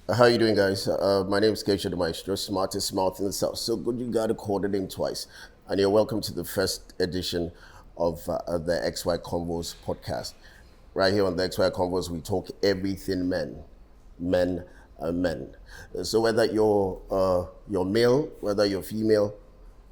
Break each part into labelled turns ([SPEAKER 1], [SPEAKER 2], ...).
[SPEAKER 1] How are you doing, guys? My name is Keisha the Maestro, smartest mouth in the South. So good you got to call the name twice. And you're welcome to the first edition of the XY Convos podcast. Right here on the XY Convos, we talk everything men. Men. So whether you're male, whether you're female,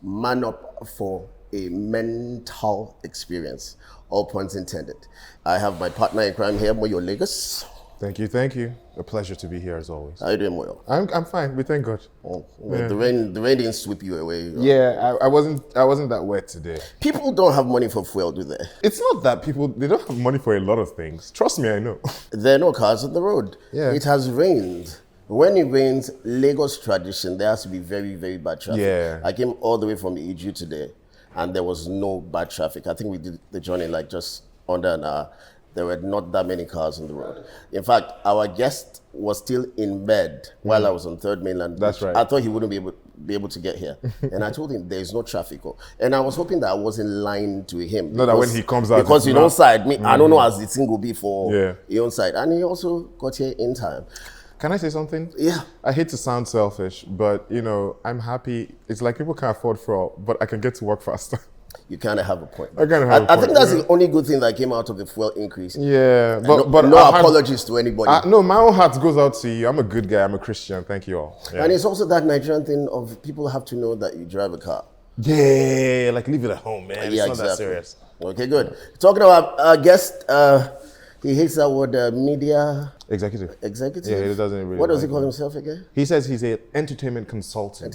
[SPEAKER 1] man up for a mental experience. All points intended. I have my partner in crime here, Moyo Lagos.
[SPEAKER 2] Thank you. A pleasure to be here as always.
[SPEAKER 1] How you doing, Moyo?
[SPEAKER 2] I'm fine. We thank God.
[SPEAKER 1] Oh, well, the rain didn't sweep you away.
[SPEAKER 2] Yeah, I wasn't that wet today.
[SPEAKER 1] People don't have money for fuel, do they?
[SPEAKER 2] It's not that they don't have money for a lot of things. Trust me, I know.
[SPEAKER 1] There are no cars on the road.
[SPEAKER 2] Yeah.
[SPEAKER 1] It has rained. When it rains, Lagos tradition, there has to be very, very bad traffic.
[SPEAKER 2] Yeah.
[SPEAKER 1] I came all the way from Iju today, and there was no bad traffic. I think we did the journey like just under an hour. There were not that many cars on the road. In fact, our guest was still in bed while I was on Third Mainland.
[SPEAKER 2] That's right.
[SPEAKER 1] I thought he wouldn't be able to get here. And I told him there's no traffic. And I was hoping that I wasn't lying to him.
[SPEAKER 2] Not that when he comes out.
[SPEAKER 1] Because you don't side me. I don't know as the thing will be for your own side. And he also got here in time.
[SPEAKER 2] Can I say something?
[SPEAKER 1] Yeah.
[SPEAKER 2] I hate to sound selfish, but I'm happy. It's like people can't afford fuel, but I can get to work faster.
[SPEAKER 1] You kind of have a point.
[SPEAKER 2] I
[SPEAKER 1] think that's the only good thing that came out of the fuel increase.
[SPEAKER 2] Yeah,
[SPEAKER 1] but no apologies to anybody.
[SPEAKER 2] No, my own heart goes out to you. I'm a good guy. I'm a Christian. Thank you all. Yeah.
[SPEAKER 1] And it's also that Nigerian thing of people have to know that you drive a car.
[SPEAKER 2] Yeah, like leave it at home, man.
[SPEAKER 1] Yeah,
[SPEAKER 2] it's not that serious.
[SPEAKER 1] Okay, good. Talking about our guest, he hates that word, media
[SPEAKER 2] executive.
[SPEAKER 1] Yeah,
[SPEAKER 2] he doesn't really.
[SPEAKER 1] What does he call himself again?
[SPEAKER 2] He says he's an entertainment consultant.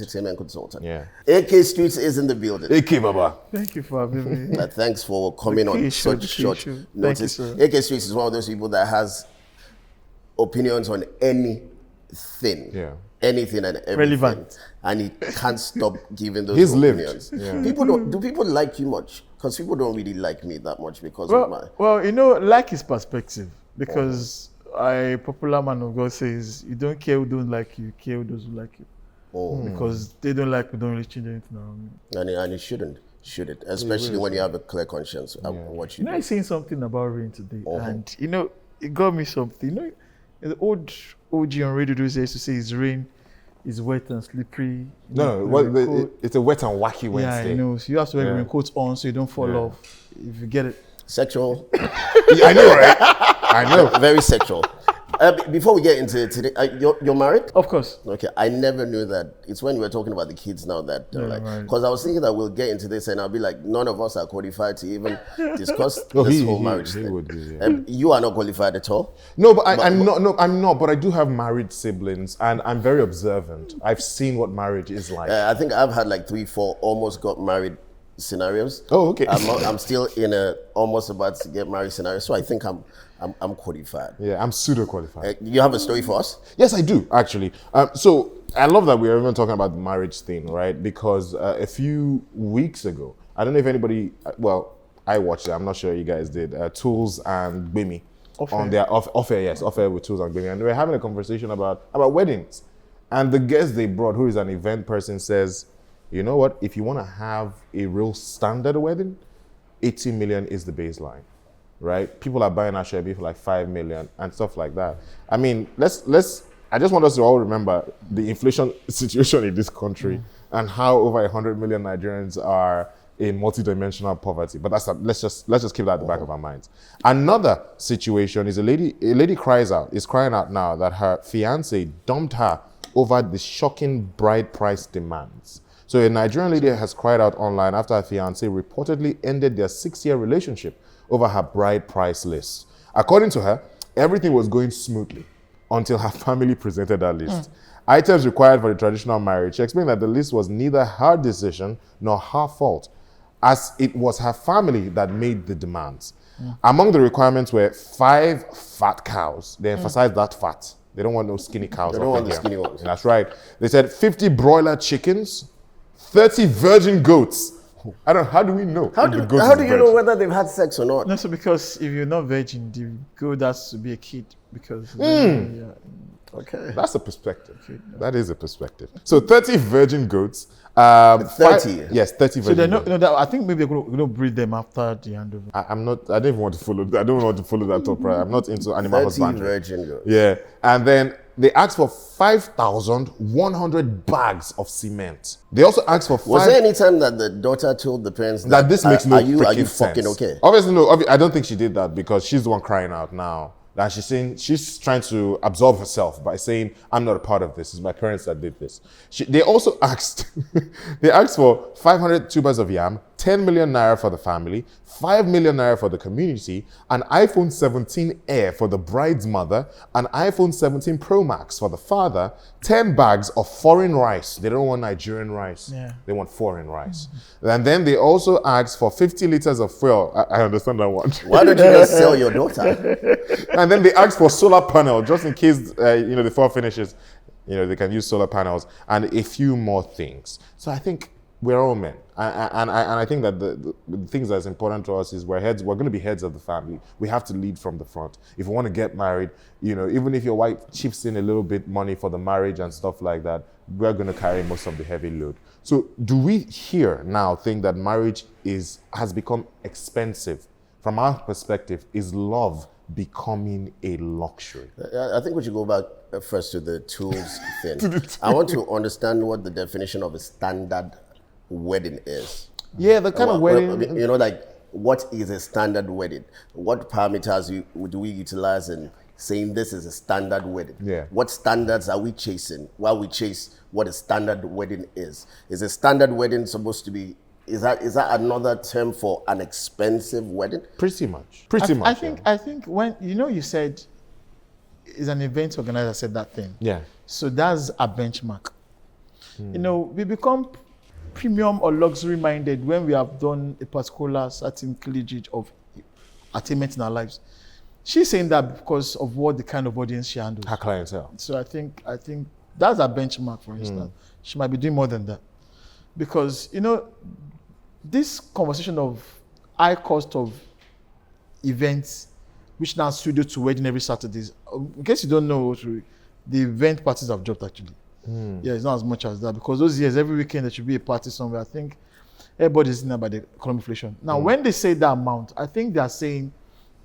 [SPEAKER 1] Yeah. AK Streets is in the building.
[SPEAKER 2] AK Baba.
[SPEAKER 3] Thank you for having me.
[SPEAKER 1] Thanks for coming on such short notice.
[SPEAKER 3] Thank you,
[SPEAKER 1] AK Streets is one of those people that has opinions on anything.
[SPEAKER 2] Yeah.
[SPEAKER 1] Anything and everything.
[SPEAKER 3] Relevant.
[SPEAKER 1] And he can't stop giving those
[SPEAKER 2] He's
[SPEAKER 1] opinions.
[SPEAKER 2] lived. Yeah.
[SPEAKER 1] Do people like you much? Because people don't really like me that much because of my...
[SPEAKER 3] Well, like his perspective. Because a popular man of God says, you don't care who don't like you, care who doesn't like you. Because they don't like me, don't really change anything around me.
[SPEAKER 1] And it shouldn't. Especially when you have a clear conscience of what you do.
[SPEAKER 3] I seen something about rain today. And, it got me something. The old OG on radio those days used to say it's rain, it's wet and slippery.
[SPEAKER 2] It's a wet and wacky Wednesday.
[SPEAKER 3] Yeah, I know. So you have to wear raincoats on so you don't fall off. If you get it.
[SPEAKER 1] Sexual.
[SPEAKER 2] Yeah, I know, right? I know.
[SPEAKER 1] Very sexual. Before we get into it today, you're married?
[SPEAKER 3] Of course.
[SPEAKER 1] Okay, I never knew that. It's when we were talking about the kids now that, because I was thinking that we'll get into this and I'll be like, none of us are qualified to even discuss this whole marriage thing.
[SPEAKER 2] Would be,
[SPEAKER 1] you are not qualified at all?
[SPEAKER 2] No, but I'm not, but I do have married siblings and I'm very observant. I've seen what marriage is like.
[SPEAKER 1] I think I've had like 3-4 almost got married scenarios.
[SPEAKER 2] Oh, okay.
[SPEAKER 1] I'm still in a almost about to get married scenario, so I think I'm qualified.
[SPEAKER 2] Yeah, I'm pseudo qualified.
[SPEAKER 1] You have a story for us?
[SPEAKER 2] Yes, I do actually. So I love that we're even talking about the marriage thing, right? Because a few weeks ago, I don't know if anybody, I watched it. I'm not sure you guys did. Tools and Bimi on their off-air with Tools and Bimi, and we were having a conversation about weddings, and the guest they brought, who is an event person, says, you know what? If you want to have a real standard wedding, 80 million is the baseline, right? People are buying our share for like 5 million and stuff like that. I mean, I just want us to all remember the inflation situation in this country and how over 100 million Nigerians are in multidimensional poverty. But let's just keep that at the back of our minds. Another situation is a lady is crying out now that her fiancé dumped her over the shocking bride price demands. So a Nigerian lady has cried out online after her fiancé reportedly ended their 6-year relationship over her bride price list. According to her, everything was going smoothly until her family presented that list. Items required for the traditional marriage. She explained that the list was neither her decision nor her fault, as it was her family that made the demands. Among the requirements were 5 fat cows. They emphasized that fat. They don't want no skinny cows.
[SPEAKER 1] They don't want the skinny ones.
[SPEAKER 2] That's right. They said 50 broiler chickens, 30 virgin goats. How do we know?
[SPEAKER 1] How do you know whether they've had sex or not?
[SPEAKER 3] No, so because if you're not virgin, the goat has to be a kid because
[SPEAKER 1] Okay.
[SPEAKER 2] That's a perspective. Okay, no. That is a perspective. So 30 virgin goats. 30?
[SPEAKER 1] Yes,
[SPEAKER 2] 30 virgin goats.
[SPEAKER 3] No, I think maybe they're going to breed them after the handover.
[SPEAKER 2] I don't want to follow that up, right? I'm not into animal husbandry.
[SPEAKER 1] 30 virgin goats.
[SPEAKER 2] Yeah. And then They asked for 5,100 bags of cement. They also asked for
[SPEAKER 1] Was there any time that the daughter told the parents
[SPEAKER 2] that this makes no
[SPEAKER 1] are you
[SPEAKER 2] freaking
[SPEAKER 1] fucking
[SPEAKER 2] sense?
[SPEAKER 1] okay?
[SPEAKER 2] Obviously, no. I don't think she did that because she's the one crying out now. That she's trying to absolve herself by saying, "I'm not a part of this. It's my parents that did this." They also asked, they asked for 500 tubers of yam, 10 million naira for the family, 5 million naira for the community, an iPhone 17 Air for the bride's mother, an iPhone 17 Pro Max for the father, 10 bags of foreign rice. They don't want Nigerian rice.
[SPEAKER 3] Yeah.
[SPEAKER 2] They want foreign rice. And then they also asked for 50 liters of fuel. I understand that one.
[SPEAKER 1] Why don't you just sell your daughter?
[SPEAKER 2] And then they asked for solar panel, just in case, the fall finishes, they can use solar panels and a few more things. So I think we're all men. And I think that the things that's important to us is we're going to be heads of the family. We have to lead from the front. If we want to get married, even if your wife chips in a little bit money for the marriage and stuff like that, we're going to carry most of the heavy load. So do we here now think that marriage has become expensive? From our perspective, is love becoming a luxury?
[SPEAKER 1] I think we should go back first to the tools thing. I want to understand what the definition of a standard wedding is.
[SPEAKER 2] Yeah, the kind of wedding.
[SPEAKER 1] What is a standard wedding? What parameters do we utilize in saying this is a standard wedding?
[SPEAKER 2] Yeah.
[SPEAKER 1] What standards are we chasing while we chase what a standard wedding is? Is a standard wedding supposed to be? Is that another term for an expensive wedding?
[SPEAKER 2] Pretty much.
[SPEAKER 3] I think when you said is an event organizer said that thing.
[SPEAKER 2] Yeah.
[SPEAKER 3] So that's a benchmark. We become premium or luxury minded when we have done a particular certain collegiate of attainment in our lives. She's saying that because of what the kind of audience she handles.
[SPEAKER 2] Her clientele.
[SPEAKER 3] So I think that's a benchmark, for instance. She might be doing more than that. Because, this conversation of high cost of events, which now studio to wedding every Saturdays, in case you don't know, the event parties have dropped actually. Yeah, it's not as much as that because those years, every weekend there should be a party somewhere. I think everybody's in about the economic inflation. Now, when they say that amount, I think they are saying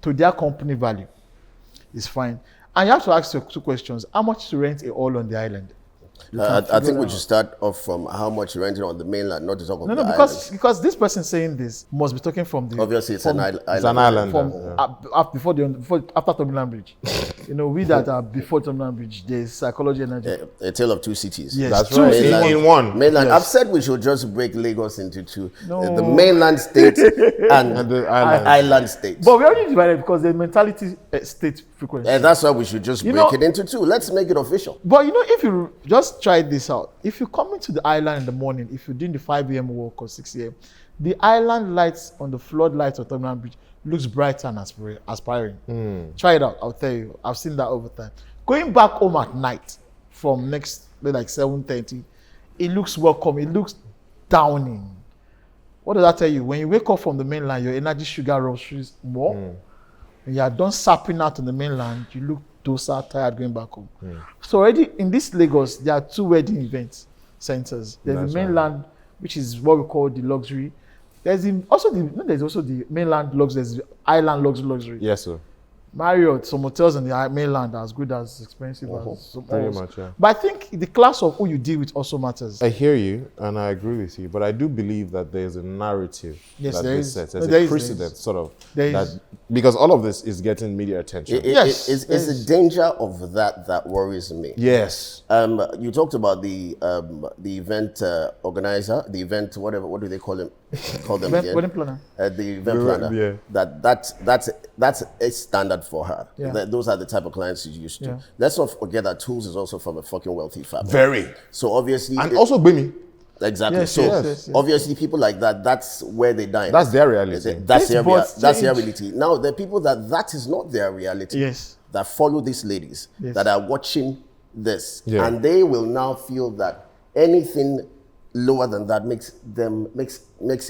[SPEAKER 3] to their company value is fine. And you have to ask your two questions. How much to rent a hall on the island?
[SPEAKER 1] I think we should start off from how much you're renting on the mainland, not to talk about the
[SPEAKER 3] because this person saying this must be talking from the...
[SPEAKER 1] Obviously, it's an island.
[SPEAKER 2] It's an island.
[SPEAKER 3] After Terminal Bridge. We that are before Terminal Bridge, there's psychology energy.
[SPEAKER 1] A tale of two cities.
[SPEAKER 3] Yes.
[SPEAKER 2] That's right.
[SPEAKER 1] Mainland,
[SPEAKER 2] in one.
[SPEAKER 1] Mainland.
[SPEAKER 3] Yes.
[SPEAKER 1] I've said we should just break Lagos into two.
[SPEAKER 3] No.
[SPEAKER 1] The mainland state and
[SPEAKER 2] the
[SPEAKER 1] island state.
[SPEAKER 3] But we already divided because the mentality state frequency.
[SPEAKER 1] And that's why we should just break it into two. Let's make it official.
[SPEAKER 3] But if you just try this out, if you come into the island in the morning, if you're doing the 5 a.m. walk or 6 a.m., the island lights on the floodlights of Terminal Bridge looks brighter and aspiring. Try it out. I'll tell you. I've seen that over time. Going back home at night from next, like 7:30, it looks welcome. It looks downing. What does that tell you? When you wake up from the mainland, your energy sugar rushes more. When you are done sapping out on the mainland, you look docile, tired going back home. So already in this Lagos, there are two wedding event centers. There's the mainland, which is what we call the luxury. There's also the mainland luxury. There's the island luxury.
[SPEAKER 2] Yes, sir.
[SPEAKER 3] Marriott, some hotels in the mainland are as good as expensive as some
[SPEAKER 2] Very
[SPEAKER 3] others.
[SPEAKER 2] much, yeah.
[SPEAKER 3] But I think the class of who you deal with also matters.
[SPEAKER 2] I hear you and I agree with you, but I do believe that there's a narrative
[SPEAKER 3] Yes,
[SPEAKER 2] that
[SPEAKER 3] there
[SPEAKER 2] this
[SPEAKER 3] is.
[SPEAKER 2] sets.
[SPEAKER 3] No,
[SPEAKER 2] There's
[SPEAKER 3] there
[SPEAKER 2] a
[SPEAKER 3] is,
[SPEAKER 2] precedent, sort of.
[SPEAKER 3] There
[SPEAKER 2] that,
[SPEAKER 3] is.
[SPEAKER 2] because all of this is getting media attention.
[SPEAKER 3] Yes,
[SPEAKER 1] It's
[SPEAKER 3] yes.
[SPEAKER 1] the danger of that worries me.
[SPEAKER 2] Yes.
[SPEAKER 1] You talked about the event organizer, the event whatever. What do they call them? Call them again?
[SPEAKER 3] Wedding planner.
[SPEAKER 1] The event planner.
[SPEAKER 2] Yeah.
[SPEAKER 1] That's a standard for her.
[SPEAKER 3] Yeah.
[SPEAKER 1] Those are the type of clients she's used to.
[SPEAKER 3] Yeah.
[SPEAKER 1] Let's not forget that Tools is also from a fucking wealthy family.
[SPEAKER 2] Very.
[SPEAKER 1] So obviously,
[SPEAKER 2] And also Bimi.
[SPEAKER 1] exactly.
[SPEAKER 3] Yes,
[SPEAKER 1] So
[SPEAKER 3] yes.
[SPEAKER 1] obviously, people like that, that's where they dine.
[SPEAKER 2] That's their reality.
[SPEAKER 1] That's
[SPEAKER 3] Yes, but
[SPEAKER 1] that's their
[SPEAKER 3] change.
[SPEAKER 1] reality. Now, the people that is not their reality.
[SPEAKER 3] Yes.
[SPEAKER 1] That follow these ladies
[SPEAKER 3] Yes.
[SPEAKER 1] that are watching this,
[SPEAKER 2] Yeah.
[SPEAKER 1] and they will now feel that anything lower than that makes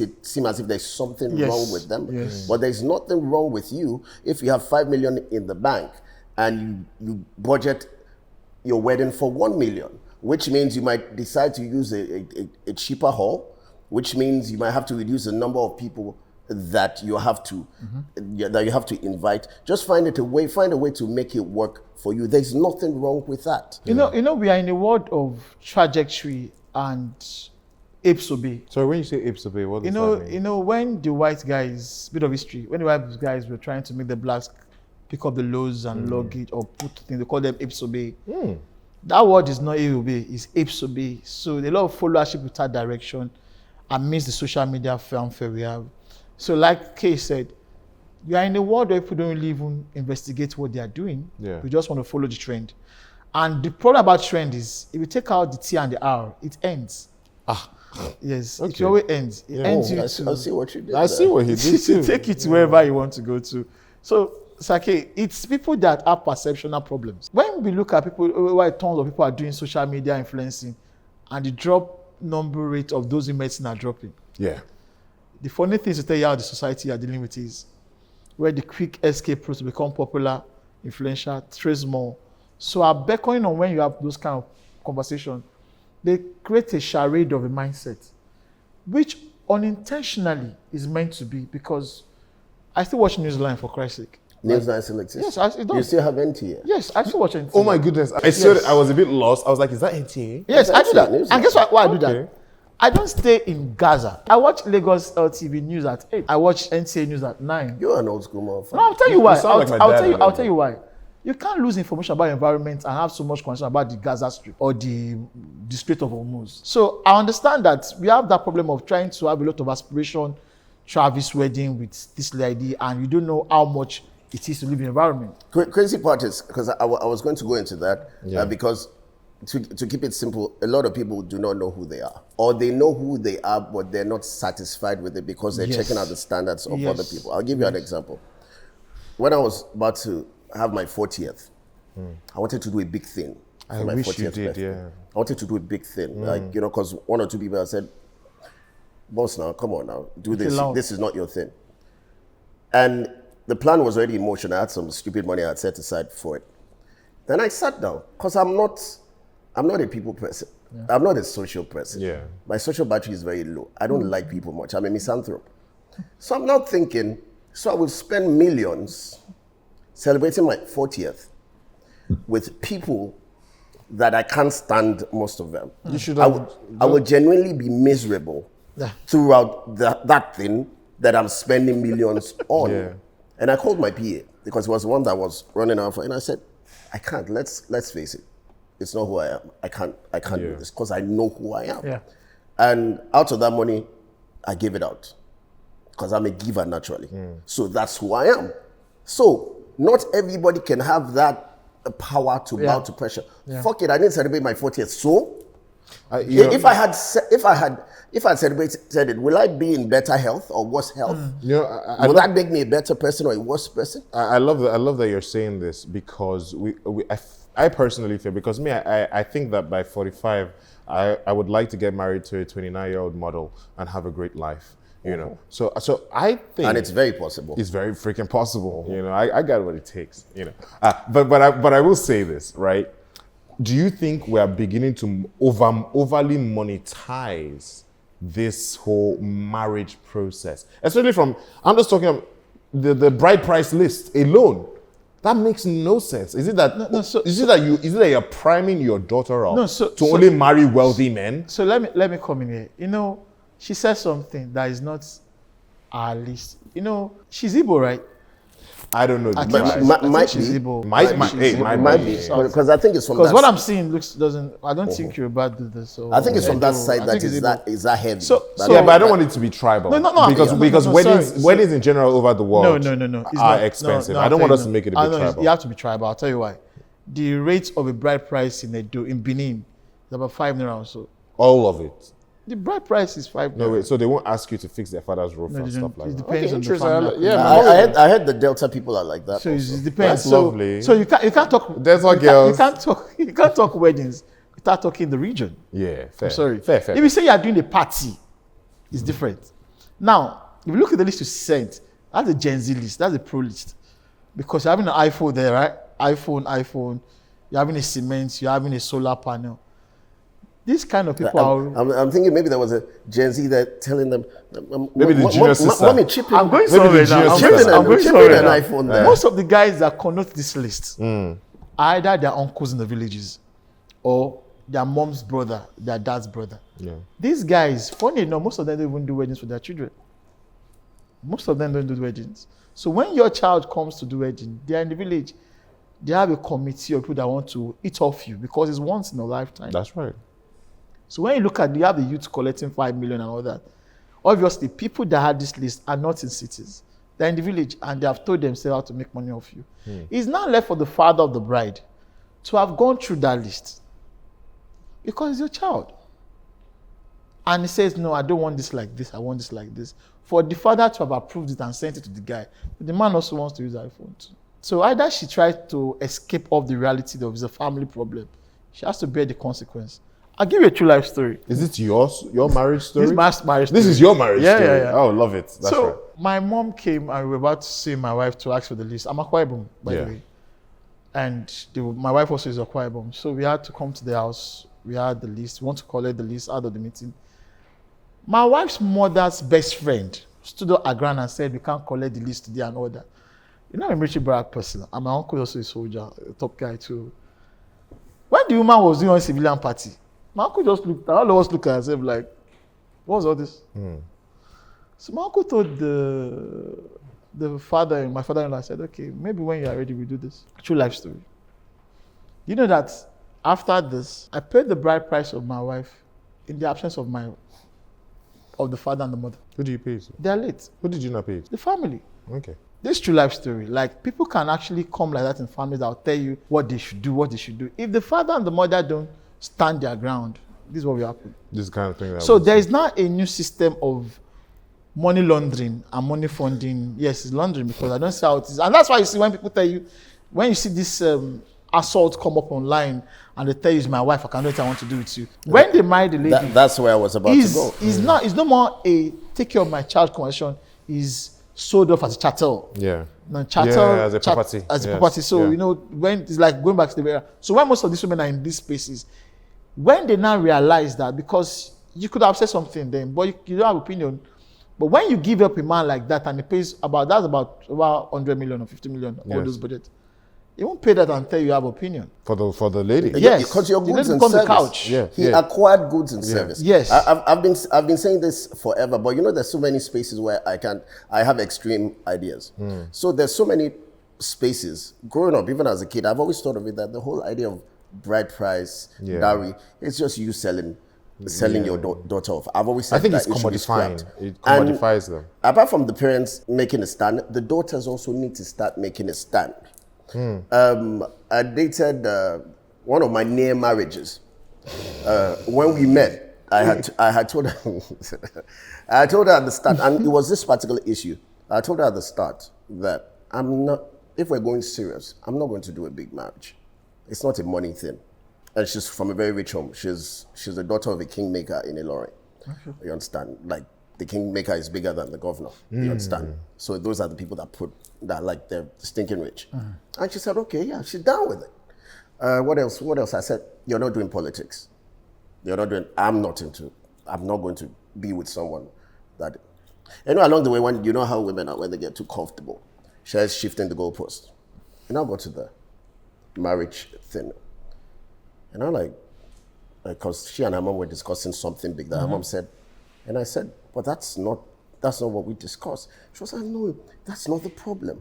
[SPEAKER 1] it seem as if there's something
[SPEAKER 3] Yes.
[SPEAKER 1] wrong with them.
[SPEAKER 3] Yes.
[SPEAKER 1] But there's nothing wrong with you if you have 5 million in the bank and you budget your wedding for 1 million, which means you might decide to use a cheaper hall, which means you might have to reduce the number of people that you have to that you have to invite. Just find a way to make it work for you. There's nothing wrong with that.
[SPEAKER 3] You know, we are in a world of trajectory and apes obey.
[SPEAKER 2] So when you say apes obey, what does that mean?
[SPEAKER 3] You know, when the white guys, bit of history, when the white guys were trying to make the blacks pick up the loads and luggage or put things, they call them apes obey. That word is not ape obey, it's apes obey. So a lot of followership with that direction amidst the social media fanfare we have. So like Kay said, you are in a world where people don't really even investigate what they are doing.
[SPEAKER 2] Yeah.
[SPEAKER 3] We just want to follow the trend. And the problem about trend is, if you take out the T and the R, it ends. Yes,
[SPEAKER 2] Okay.
[SPEAKER 3] it always ends. It ends you
[SPEAKER 1] I
[SPEAKER 3] to
[SPEAKER 1] see what you did.
[SPEAKER 2] I see what he did too.
[SPEAKER 3] take it to wherever you want to go to. So, Sake, it's people that have perceptional problems. When we look at people, why tons of people are doing social media influencing, and the drop number rate of those in medicine are dropping.
[SPEAKER 2] Yeah.
[SPEAKER 3] The funny thing is to tell you how the society are dealing with is where the quick escape routes become popular, influential, trace more. So are beckoning on when you have those kind of conversations, they create a charade of a mindset, which unintentionally is meant to be, because I still watch Newsline for Christ's sake.
[SPEAKER 1] Newsline still exists.
[SPEAKER 3] Yes, it does.
[SPEAKER 1] You still have NTA?
[SPEAKER 3] Yes, I still watch NTA.
[SPEAKER 2] Oh my goodness. I said I was a bit lost. I was like, is that NTA?
[SPEAKER 3] Yes, I do that.
[SPEAKER 1] Newsline.
[SPEAKER 3] And guess why I do
[SPEAKER 2] Okay.
[SPEAKER 3] that? I don't stay in Gaza. I watch Lagos LTV news at 8. I watch NTA news at 9.
[SPEAKER 1] You're an old school motherfucker.
[SPEAKER 3] No, I'll tell you why.
[SPEAKER 2] sound like my
[SPEAKER 3] I'll
[SPEAKER 2] dad
[SPEAKER 3] tell you.
[SPEAKER 2] a
[SPEAKER 3] I'll
[SPEAKER 2] little
[SPEAKER 3] tell you why. You can't lose information about environment and have so much concern about the Gaza Strip or the Strait of Hormuz. So I understand that we have that problem of trying to have a lot of aspiration, Travis wedding with this lady, and you don't know how much it is to live in environment.
[SPEAKER 1] Crazy part is, because I was going to go into that, because to keep it simple, a lot of people do not know who they are, or they know who they are, but they're not satisfied with it because they're checking out the standards of other people. I'll give you an example. When I was about to have my 40th, I wanted to do a big thing.
[SPEAKER 2] I
[SPEAKER 1] for my
[SPEAKER 2] wish
[SPEAKER 1] 40th
[SPEAKER 2] you did,
[SPEAKER 1] birthday.
[SPEAKER 2] yeah.
[SPEAKER 1] I wanted to do a big thing, because one or two people have said, boss, now, come on now, do this.
[SPEAKER 3] loud.
[SPEAKER 1] This is not your thing. And the plan was already in motion. I had some stupid money I had set aside for it. Then I sat down, because I'm not a people person. I'm not a social person.
[SPEAKER 2] Yeah.
[SPEAKER 1] My social battery is very low. I don't like people much. I'm a misanthrope. So I'm now thinking, so I will spend millions celebrating my 40th with people that I can't stand, most of them.
[SPEAKER 2] You should
[SPEAKER 1] I
[SPEAKER 2] have.
[SPEAKER 1] will genuinely be miserable throughout that thing that I'm spending millions on.
[SPEAKER 2] Yeah.
[SPEAKER 1] And I called my PA, because it was the one that was running out for, and I said, I can't, let's face it. It's not who I am. I can't do this, because I know who I am.
[SPEAKER 3] Yeah.
[SPEAKER 1] And out of that money, I gave it out, because I'm a giver naturally. So that's who I am. So not everybody can have that power to bow to pressure. Fuck it, I didn't celebrate my 40th. So if I had celebrated it, will I be in better health or worse health? Will that make me a better person or a worse person?
[SPEAKER 2] I love that. I love that you're saying this, because I personally feel, because I think that by 45, I would like to get married to a 29-year-old model and have a great life. So I think,
[SPEAKER 1] And it's very possible.
[SPEAKER 2] it's very freaking possible. I got what it takes. But I will say this, right? Do you think we are beginning to overly monetize this whole marriage process, especially from? I'm just talking the bride price list alone. That makes no sense. Is it that? Is it that you're priming your daughter up to only marry wealthy men?
[SPEAKER 3] So let me come in here. She said something that is not our list. She's Igbo, right?
[SPEAKER 2] I don't know.
[SPEAKER 3] I
[SPEAKER 1] Might
[SPEAKER 3] think she's
[SPEAKER 1] be.
[SPEAKER 3] Igbo.
[SPEAKER 1] Might be, because I think it's from
[SPEAKER 3] Because
[SPEAKER 1] that.
[SPEAKER 3] what I'm seeing doesn't. I don't think you're about to do this. So
[SPEAKER 1] I think it's from that side
[SPEAKER 3] I
[SPEAKER 1] that
[SPEAKER 3] think it's
[SPEAKER 1] is that heavy.
[SPEAKER 3] So-
[SPEAKER 2] Yeah, but I don't want it to be tribal.
[SPEAKER 3] No,
[SPEAKER 2] because weddings
[SPEAKER 3] sorry.
[SPEAKER 2] in general over the world
[SPEAKER 3] No. It's
[SPEAKER 2] are
[SPEAKER 3] not-
[SPEAKER 2] expensive.
[SPEAKER 3] no,
[SPEAKER 2] I don't
[SPEAKER 3] I'll
[SPEAKER 2] want
[SPEAKER 3] tell
[SPEAKER 2] us
[SPEAKER 3] you
[SPEAKER 2] to
[SPEAKER 3] no.
[SPEAKER 2] make it a
[SPEAKER 3] I
[SPEAKER 2] bit
[SPEAKER 3] know,
[SPEAKER 2] tribal.
[SPEAKER 3] You have to be tribal. I'll tell you why. The rate of a bride price in Benin is about 5 naira or so.
[SPEAKER 2] All of it.
[SPEAKER 3] The bride price is 5
[SPEAKER 2] No,
[SPEAKER 3] naira.
[SPEAKER 2] wait. So they won't ask you to fix their father's roof
[SPEAKER 3] No,
[SPEAKER 2] and
[SPEAKER 3] they
[SPEAKER 2] stuff
[SPEAKER 3] don't.
[SPEAKER 2] like
[SPEAKER 3] It
[SPEAKER 2] that.
[SPEAKER 3] depends on the
[SPEAKER 2] interesting.
[SPEAKER 3] family.
[SPEAKER 2] Yeah,
[SPEAKER 1] I heard the Delta people are like that.
[SPEAKER 3] So
[SPEAKER 1] also.
[SPEAKER 3] it depends.
[SPEAKER 2] That's lovely.
[SPEAKER 3] So you can't talk.
[SPEAKER 2] That's what
[SPEAKER 3] you can't-
[SPEAKER 2] girls-
[SPEAKER 3] You can't talk weddings without talking the region.
[SPEAKER 2] Yeah, fair.
[SPEAKER 3] Sorry.
[SPEAKER 2] Fair.
[SPEAKER 3] If you say you are doing a party, it's different. Now, if you look at the list you sent, that's a Gen Z list. That's a pro list. Because you're having an iPhone there, right? iPhone. You're having a cement. You're having a solar panel. These kind of people are.
[SPEAKER 1] I'm thinking maybe there was a Gen Z that telling them,
[SPEAKER 2] Maybe the junior sister.
[SPEAKER 1] Mommy, chip in.
[SPEAKER 3] I'm going
[SPEAKER 2] Maybe
[SPEAKER 3] somewhere
[SPEAKER 2] the
[SPEAKER 3] now. I'm
[SPEAKER 2] junior
[SPEAKER 3] going
[SPEAKER 1] Chip
[SPEAKER 3] somewhere
[SPEAKER 1] in an
[SPEAKER 3] now.
[SPEAKER 1] iPhone there.
[SPEAKER 3] Most of the guys that connote this list are either their uncles in the villages or their mom's brother, their dad's brother.
[SPEAKER 2] Yeah.
[SPEAKER 3] These guys, funny enough, most of them don't even do weddings for their children. Most of them don't do weddings. So when your child comes to do wedding, they are in the village. They have a committee of people that want to eat off you because it's once in a lifetime.
[SPEAKER 2] That's right.
[SPEAKER 3] So when you look at, you have the youth collecting 5 million and all that. Obviously, people that had this list are not in cities. They're in the village and they have told themselves how to make money off you. It's now left for the father of the bride to have gone through that list because it's your child. And he says, no, I don't want this like this. I want this like this. For the father to have approved it and sent it to the guy, the man also wants to use the iPhone too. So either she tries to escape off the reality that it's a family problem. She has to bear the consequence. I'll give you a true life story.
[SPEAKER 2] Is it your marriage story?
[SPEAKER 3] This is my marriage story.
[SPEAKER 2] This is your marriage
[SPEAKER 3] Yeah,
[SPEAKER 2] story.
[SPEAKER 3] yeah, yeah.
[SPEAKER 2] Oh, love it. That's
[SPEAKER 3] so
[SPEAKER 2] right.
[SPEAKER 3] my mom came and we were about to see my wife to ask for the list. I'm a Kwaibom, by
[SPEAKER 2] Yeah.
[SPEAKER 3] the way. And my wife also is a Kwaibom. So we had to come to the house. We had the list. We want to collect the list out of the meeting. My wife's mother's best friend stood up at ground and said, we can't collect the list today and all that. You know, I'm a military barrack person. And my uncle also a soldier, a top guy too. When the woman was doing a civilian party, my uncle just looked, all of us looked at himself like, what was all this? So my uncle told my father-in-law, said, okay, maybe when you are ready, we do this. True life story. You know that after this, I paid the bride price of my wife in the absence of the father and the mother.
[SPEAKER 2] Who do you pay to?
[SPEAKER 3] They are late.
[SPEAKER 2] Who did you not pay to?
[SPEAKER 3] The family.
[SPEAKER 2] Okay.
[SPEAKER 3] This true life story, like people can actually come like that in families that will tell you what they should do. If the father and the mother don't stand their ground, this is what will happen.
[SPEAKER 2] This kind of thing.
[SPEAKER 3] So there is now a new system of money laundering and money funding. Yes, it's laundering because I don't see how it is. And that's why you see when people tell you, when you see this assault come up online and they tell you, it's my wife, I can do it, I want to do it to you. When they marry the lady,
[SPEAKER 1] That's where I was about to go.
[SPEAKER 3] it's no more a take care of my child conversation, is sold off as a chattel.
[SPEAKER 2] Yeah.
[SPEAKER 3] No, chattel
[SPEAKER 2] Yeah, as a property.
[SPEAKER 3] As a
[SPEAKER 2] Yes,
[SPEAKER 3] property. So,
[SPEAKER 2] yeah.
[SPEAKER 3] you know, when it's like going back to the area. So when most of these women are in these spaces, when they now realize that, because you could have said something then, but you don't have opinion. But when you give up a man like that and he pays about 100 million or 50 million, all
[SPEAKER 2] Yes.
[SPEAKER 3] those budgets, he won't pay that until you have opinion.
[SPEAKER 2] For the lady.
[SPEAKER 3] Yes.
[SPEAKER 1] Because your
[SPEAKER 3] The
[SPEAKER 1] goods
[SPEAKER 3] lady
[SPEAKER 1] and
[SPEAKER 3] becomes the
[SPEAKER 1] service.
[SPEAKER 3] couch.
[SPEAKER 2] Yeah.
[SPEAKER 1] He acquired goods and service.
[SPEAKER 3] Yes.
[SPEAKER 1] I've been saying this forever, but you know there's so many spaces where I have extreme ideas. So there's so many spaces. Growing up, even as a kid, I've always thought of it that the whole idea of bride price, dowry, it's just you selling your daughter off. I've always said
[SPEAKER 2] I think
[SPEAKER 1] that
[SPEAKER 2] it's
[SPEAKER 1] it should be
[SPEAKER 2] commodifying.
[SPEAKER 1] scrapped.
[SPEAKER 2] It commodifies them.
[SPEAKER 1] Apart from the parents making a stand, the daughters also need to start making a stand. I dated one of my near marriages. When we met, I had told her I told her at the start, and it was this particular issue. I told her at the start that if we're going serious, I'm not going to do a big marriage. It's not a money thing. And she's from a very rich home. She's the daughter of a kingmaker in Ilorin. You understand? Like the kingmaker is bigger than the governor. You understand? So those are the people that they're stinking rich. And she said, okay, yeah, she's down with it. What else? I said, you're not doing politics. I'm not going to be with someone that, along the way, when you know how women are when they get too comfortable, she's shifting the goalpost. And I'll go to the marriage thing. And I'm because she and her mom were discussing something big that her mom said. And I said, but that's not what we discussed. She was like, no, that's not the problem.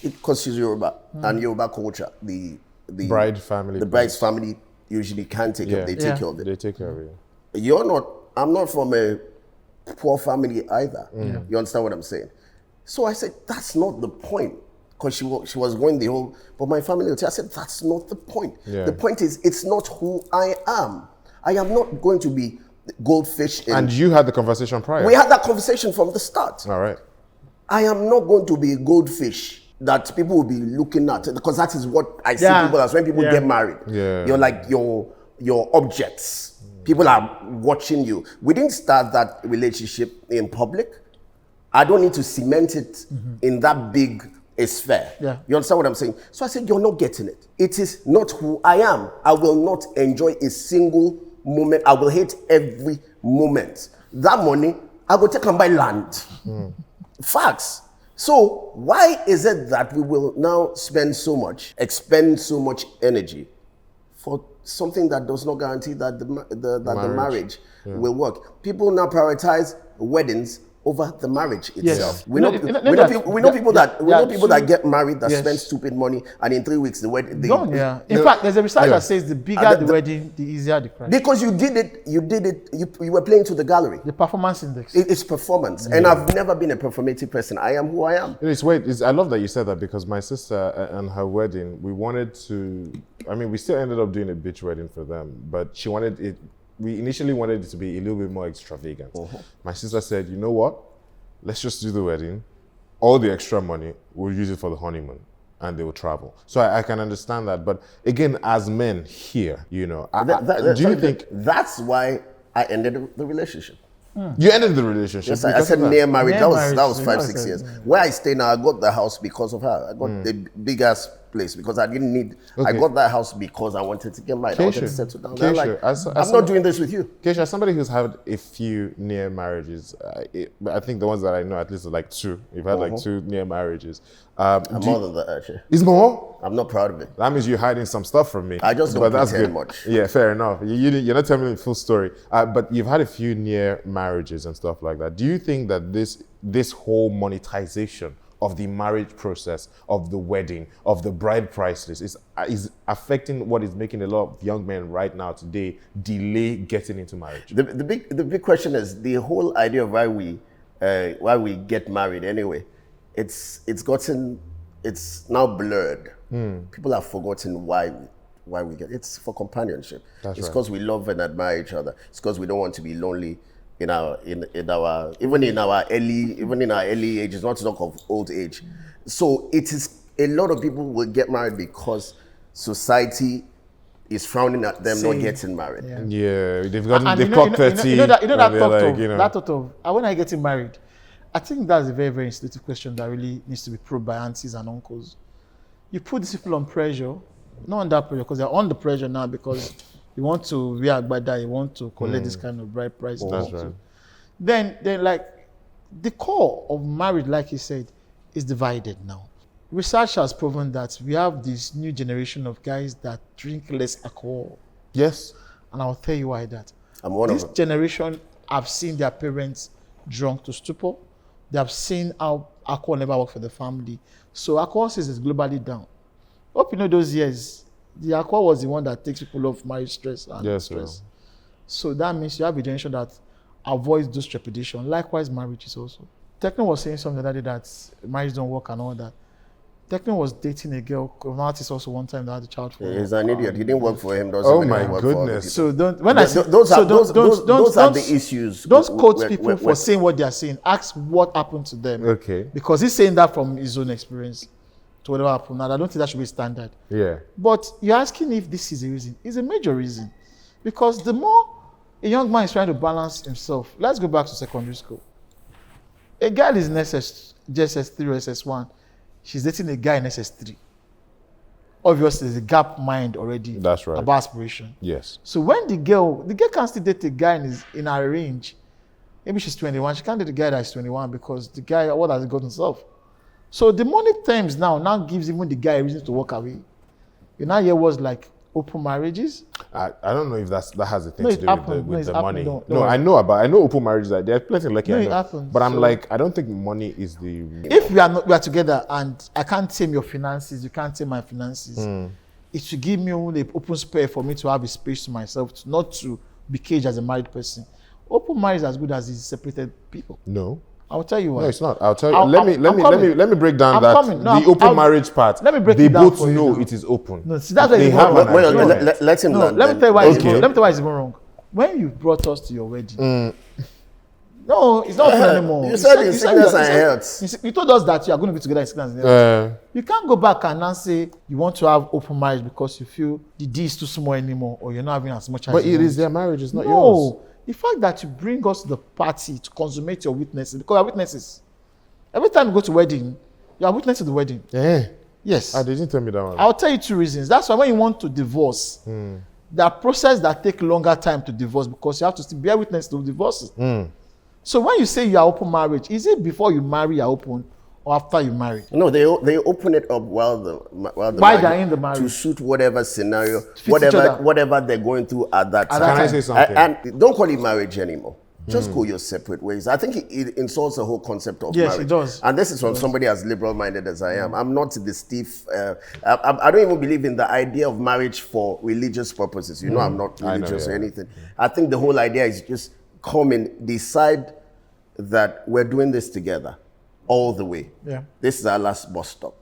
[SPEAKER 1] Because she's Yoruba and Yoruba culture, the
[SPEAKER 2] Bride family.
[SPEAKER 1] the bride's family usually can't take care of it. They take care of it.
[SPEAKER 2] They take care of it.
[SPEAKER 1] I'm not from a poor family either. You understand what I'm saying? So I said, that's not the point. Because she was going the whole, but my family will tell. I said, that's not the point.
[SPEAKER 2] Yeah.
[SPEAKER 1] The point is, it's not who I am. I am not going to be goldfish.
[SPEAKER 2] And you had the conversation prior.
[SPEAKER 1] We had that conversation from the start.
[SPEAKER 2] All right.
[SPEAKER 1] I am not going to be a goldfish that people will be looking at, because that is what I see people as when people get married.
[SPEAKER 2] Yeah.
[SPEAKER 1] You're like your objects. People are watching you. We didn't start that relationship in public. I don't need to cement it in that big a sphere.
[SPEAKER 3] Yeah.
[SPEAKER 1] You understand what I'm saying? So I said, you're not getting it. It is not who I am. I will not enjoy a single moment. I will hate every moment. That money, I will take and buy land. Facts. So why is it that we will now expend so much energy for something that does not guarantee that the marriage will work? People now prioritize weddings over the marriage itself.
[SPEAKER 3] Yes.
[SPEAKER 1] We know people that get married that spend stupid money, and in 3 weeks the wedding.
[SPEAKER 3] In fact, there's a research that says the bigger the wedding, the easier the crash.
[SPEAKER 1] Because you did it. You were playing to the gallery.
[SPEAKER 3] The performance index.
[SPEAKER 1] It's performance, and I've never been a performative person. I am who I am.
[SPEAKER 2] I love that you said that, because my sister and her wedding, we wanted to. I mean, we still ended up doing a beach wedding for them, but she wanted it. We initially wanted it to be a little bit more extravagant. My sister said, you know what? Let's just do the wedding. All the extra money, we'll use it for the honeymoon, and they will travel. So I can understand that. But again, as men here, do you think...
[SPEAKER 1] That's why I ended the relationship.
[SPEAKER 2] You ended the relationship?
[SPEAKER 1] Yes, I said near marriage. That was 5-6 years. Where I stay now, I got the house because of her. I got the big ass place because I didn't need. I got that house because I wanted to get married. I wanted to settle down. I'm like, I'm not doing this with you.
[SPEAKER 2] Keisha, as somebody who's had a few near marriages, I think the ones that I know at least are like 2. You've had like 2 near marriages.
[SPEAKER 1] I'm more than that, actually.
[SPEAKER 2] Is more?
[SPEAKER 1] I'm not proud of it.
[SPEAKER 2] That means you're hiding some stuff from me.
[SPEAKER 1] I just don't pretend much.
[SPEAKER 2] Yeah, fair enough. You're not telling me the full story. But you've had a few near marriages and stuff like that. Do you think that this whole monetization of the marriage process, of the wedding, of the bride price list is affecting what is making a lot of young men right now today delay getting into marriage?
[SPEAKER 1] The big question is the whole idea of why we get married anyway. It's now blurred. People have forgotten why we get. It's for companionship. It's because we love and admire each other. It's because we don't want to be lonely in our early ages, not to talk of old age. So it is, a lot of people will get married because society is frowning at them not getting married.
[SPEAKER 2] They've clocked 30.
[SPEAKER 3] That thought of when are you getting married? I think that's a very, very instinctive question that really needs to be probed by aunties and uncles. You put these people on pressure, not under pressure, because they're under pressure now because you want to react by that, you want to collect this kind of bride price.
[SPEAKER 2] That's right.
[SPEAKER 3] Then like the core of marriage, like you said, is divided now. Research has proven that we have this new generation of guys that drink less alcohol.
[SPEAKER 2] Yes.
[SPEAKER 3] And I'll tell you why that.
[SPEAKER 1] I'm one of them.
[SPEAKER 3] This generation have seen their parents drunk to stupor. They have seen how alcohol never worked for the family. So alcohol sales is globally down. Hope you know those years, the alcohol was the one that takes people off marriage stress and stress. So that means you have a generation that avoids those trepidation. Likewise, marriages also. Techno was saying something the other day that marriage don't work and all that. Techno was dating a girl, an artist also one time that had a child for
[SPEAKER 1] He's an idiot. He didn't work for him.
[SPEAKER 2] Oh my goodness.
[SPEAKER 3] So those
[SPEAKER 1] are the issues.
[SPEAKER 3] Don't quote people for saying what they are saying. Ask what happened to them.
[SPEAKER 2] Okay.
[SPEAKER 3] Because he's saying that from his own experience to whatever happened. Now, I don't think that should be standard.
[SPEAKER 2] Yeah.
[SPEAKER 3] But you're asking if this is a reason. It's a major reason. Because the more a young man is trying to balance himself, let's go back to secondary school. A girl is in JSS3 or SS1. She's dating a guy in SS3. Obviously, there's a gap mind already.
[SPEAKER 2] That's right.
[SPEAKER 3] About aspiration.
[SPEAKER 2] Yes.
[SPEAKER 3] So when the girl can still date a guy in her range. Maybe she's 21. She can't date a guy that's 21 because the guy, what has he got himself? So the money terms now gives even the guy a reason to walk away. You now hear words like open marriages.
[SPEAKER 2] I don't know if that has a thing to do with the money.
[SPEAKER 3] No,
[SPEAKER 2] I know open marriages. There are plenty like
[SPEAKER 3] it happens.
[SPEAKER 2] But I'm like, I don't think money is the.
[SPEAKER 3] If we are together and I can't tame your finances, you can't tame my finances. It should give me only an open space for me to have a space to myself, not to be caged as a married person. Open marriage is as good as these separated people.
[SPEAKER 2] No.
[SPEAKER 3] I'll tell you why.
[SPEAKER 2] No, it's not. I'll tell you. Let me break down the open marriage part.
[SPEAKER 3] Let me break
[SPEAKER 2] it down. They both
[SPEAKER 3] for
[SPEAKER 2] know
[SPEAKER 3] you
[SPEAKER 2] it is open.
[SPEAKER 3] No, see, that's why it's wrong.
[SPEAKER 1] Let him learn.
[SPEAKER 3] Let me tell you why. Let me tell you why it's even wrong. When you brought us to your wedding, no, it's not open anymore.
[SPEAKER 1] You said in sickness and health.
[SPEAKER 3] You told us that you are going to be together in sickness and health. You can't go back and now say you want to have open marriage because you feel the D is too small anymore, or you're not having as much as.
[SPEAKER 2] But it is their marriage, it's not yours.
[SPEAKER 3] No, the fact that you bring us to the party to consummate your witnesses, because we are witnesses. Every time you go to wedding, you are witness to the wedding.
[SPEAKER 2] Yeah.
[SPEAKER 3] Yes.
[SPEAKER 2] They didn't tell me that one.
[SPEAKER 3] I'll tell you 2 reasons. That's why when you want to divorce, There are processes that take longer time to divorce because you have to still bear witness to divorces. So when you say you are open marriage, is it before you marry you are open or after you marry?
[SPEAKER 1] No, they open it up while
[SPEAKER 3] While
[SPEAKER 1] marriage,
[SPEAKER 3] they're in the marriage.
[SPEAKER 1] to suit whatever scenario,
[SPEAKER 3] each other.
[SPEAKER 1] whatever they're going through at that time.
[SPEAKER 2] Can I say something?
[SPEAKER 1] And don't call it marriage anymore. Just go your separate ways. I think it insults the whole concept of
[SPEAKER 3] Yes,
[SPEAKER 1] marriage.
[SPEAKER 3] it does.
[SPEAKER 1] And this is from somebody as liberal-minded as I am. I'm not the stiff. I don't even believe in the idea of marriage for religious purposes. You know, I'm not religious or anything. I think the whole idea is just come and decide that we're doing this together all the way.
[SPEAKER 3] Yeah.
[SPEAKER 1] This is our last bus stop.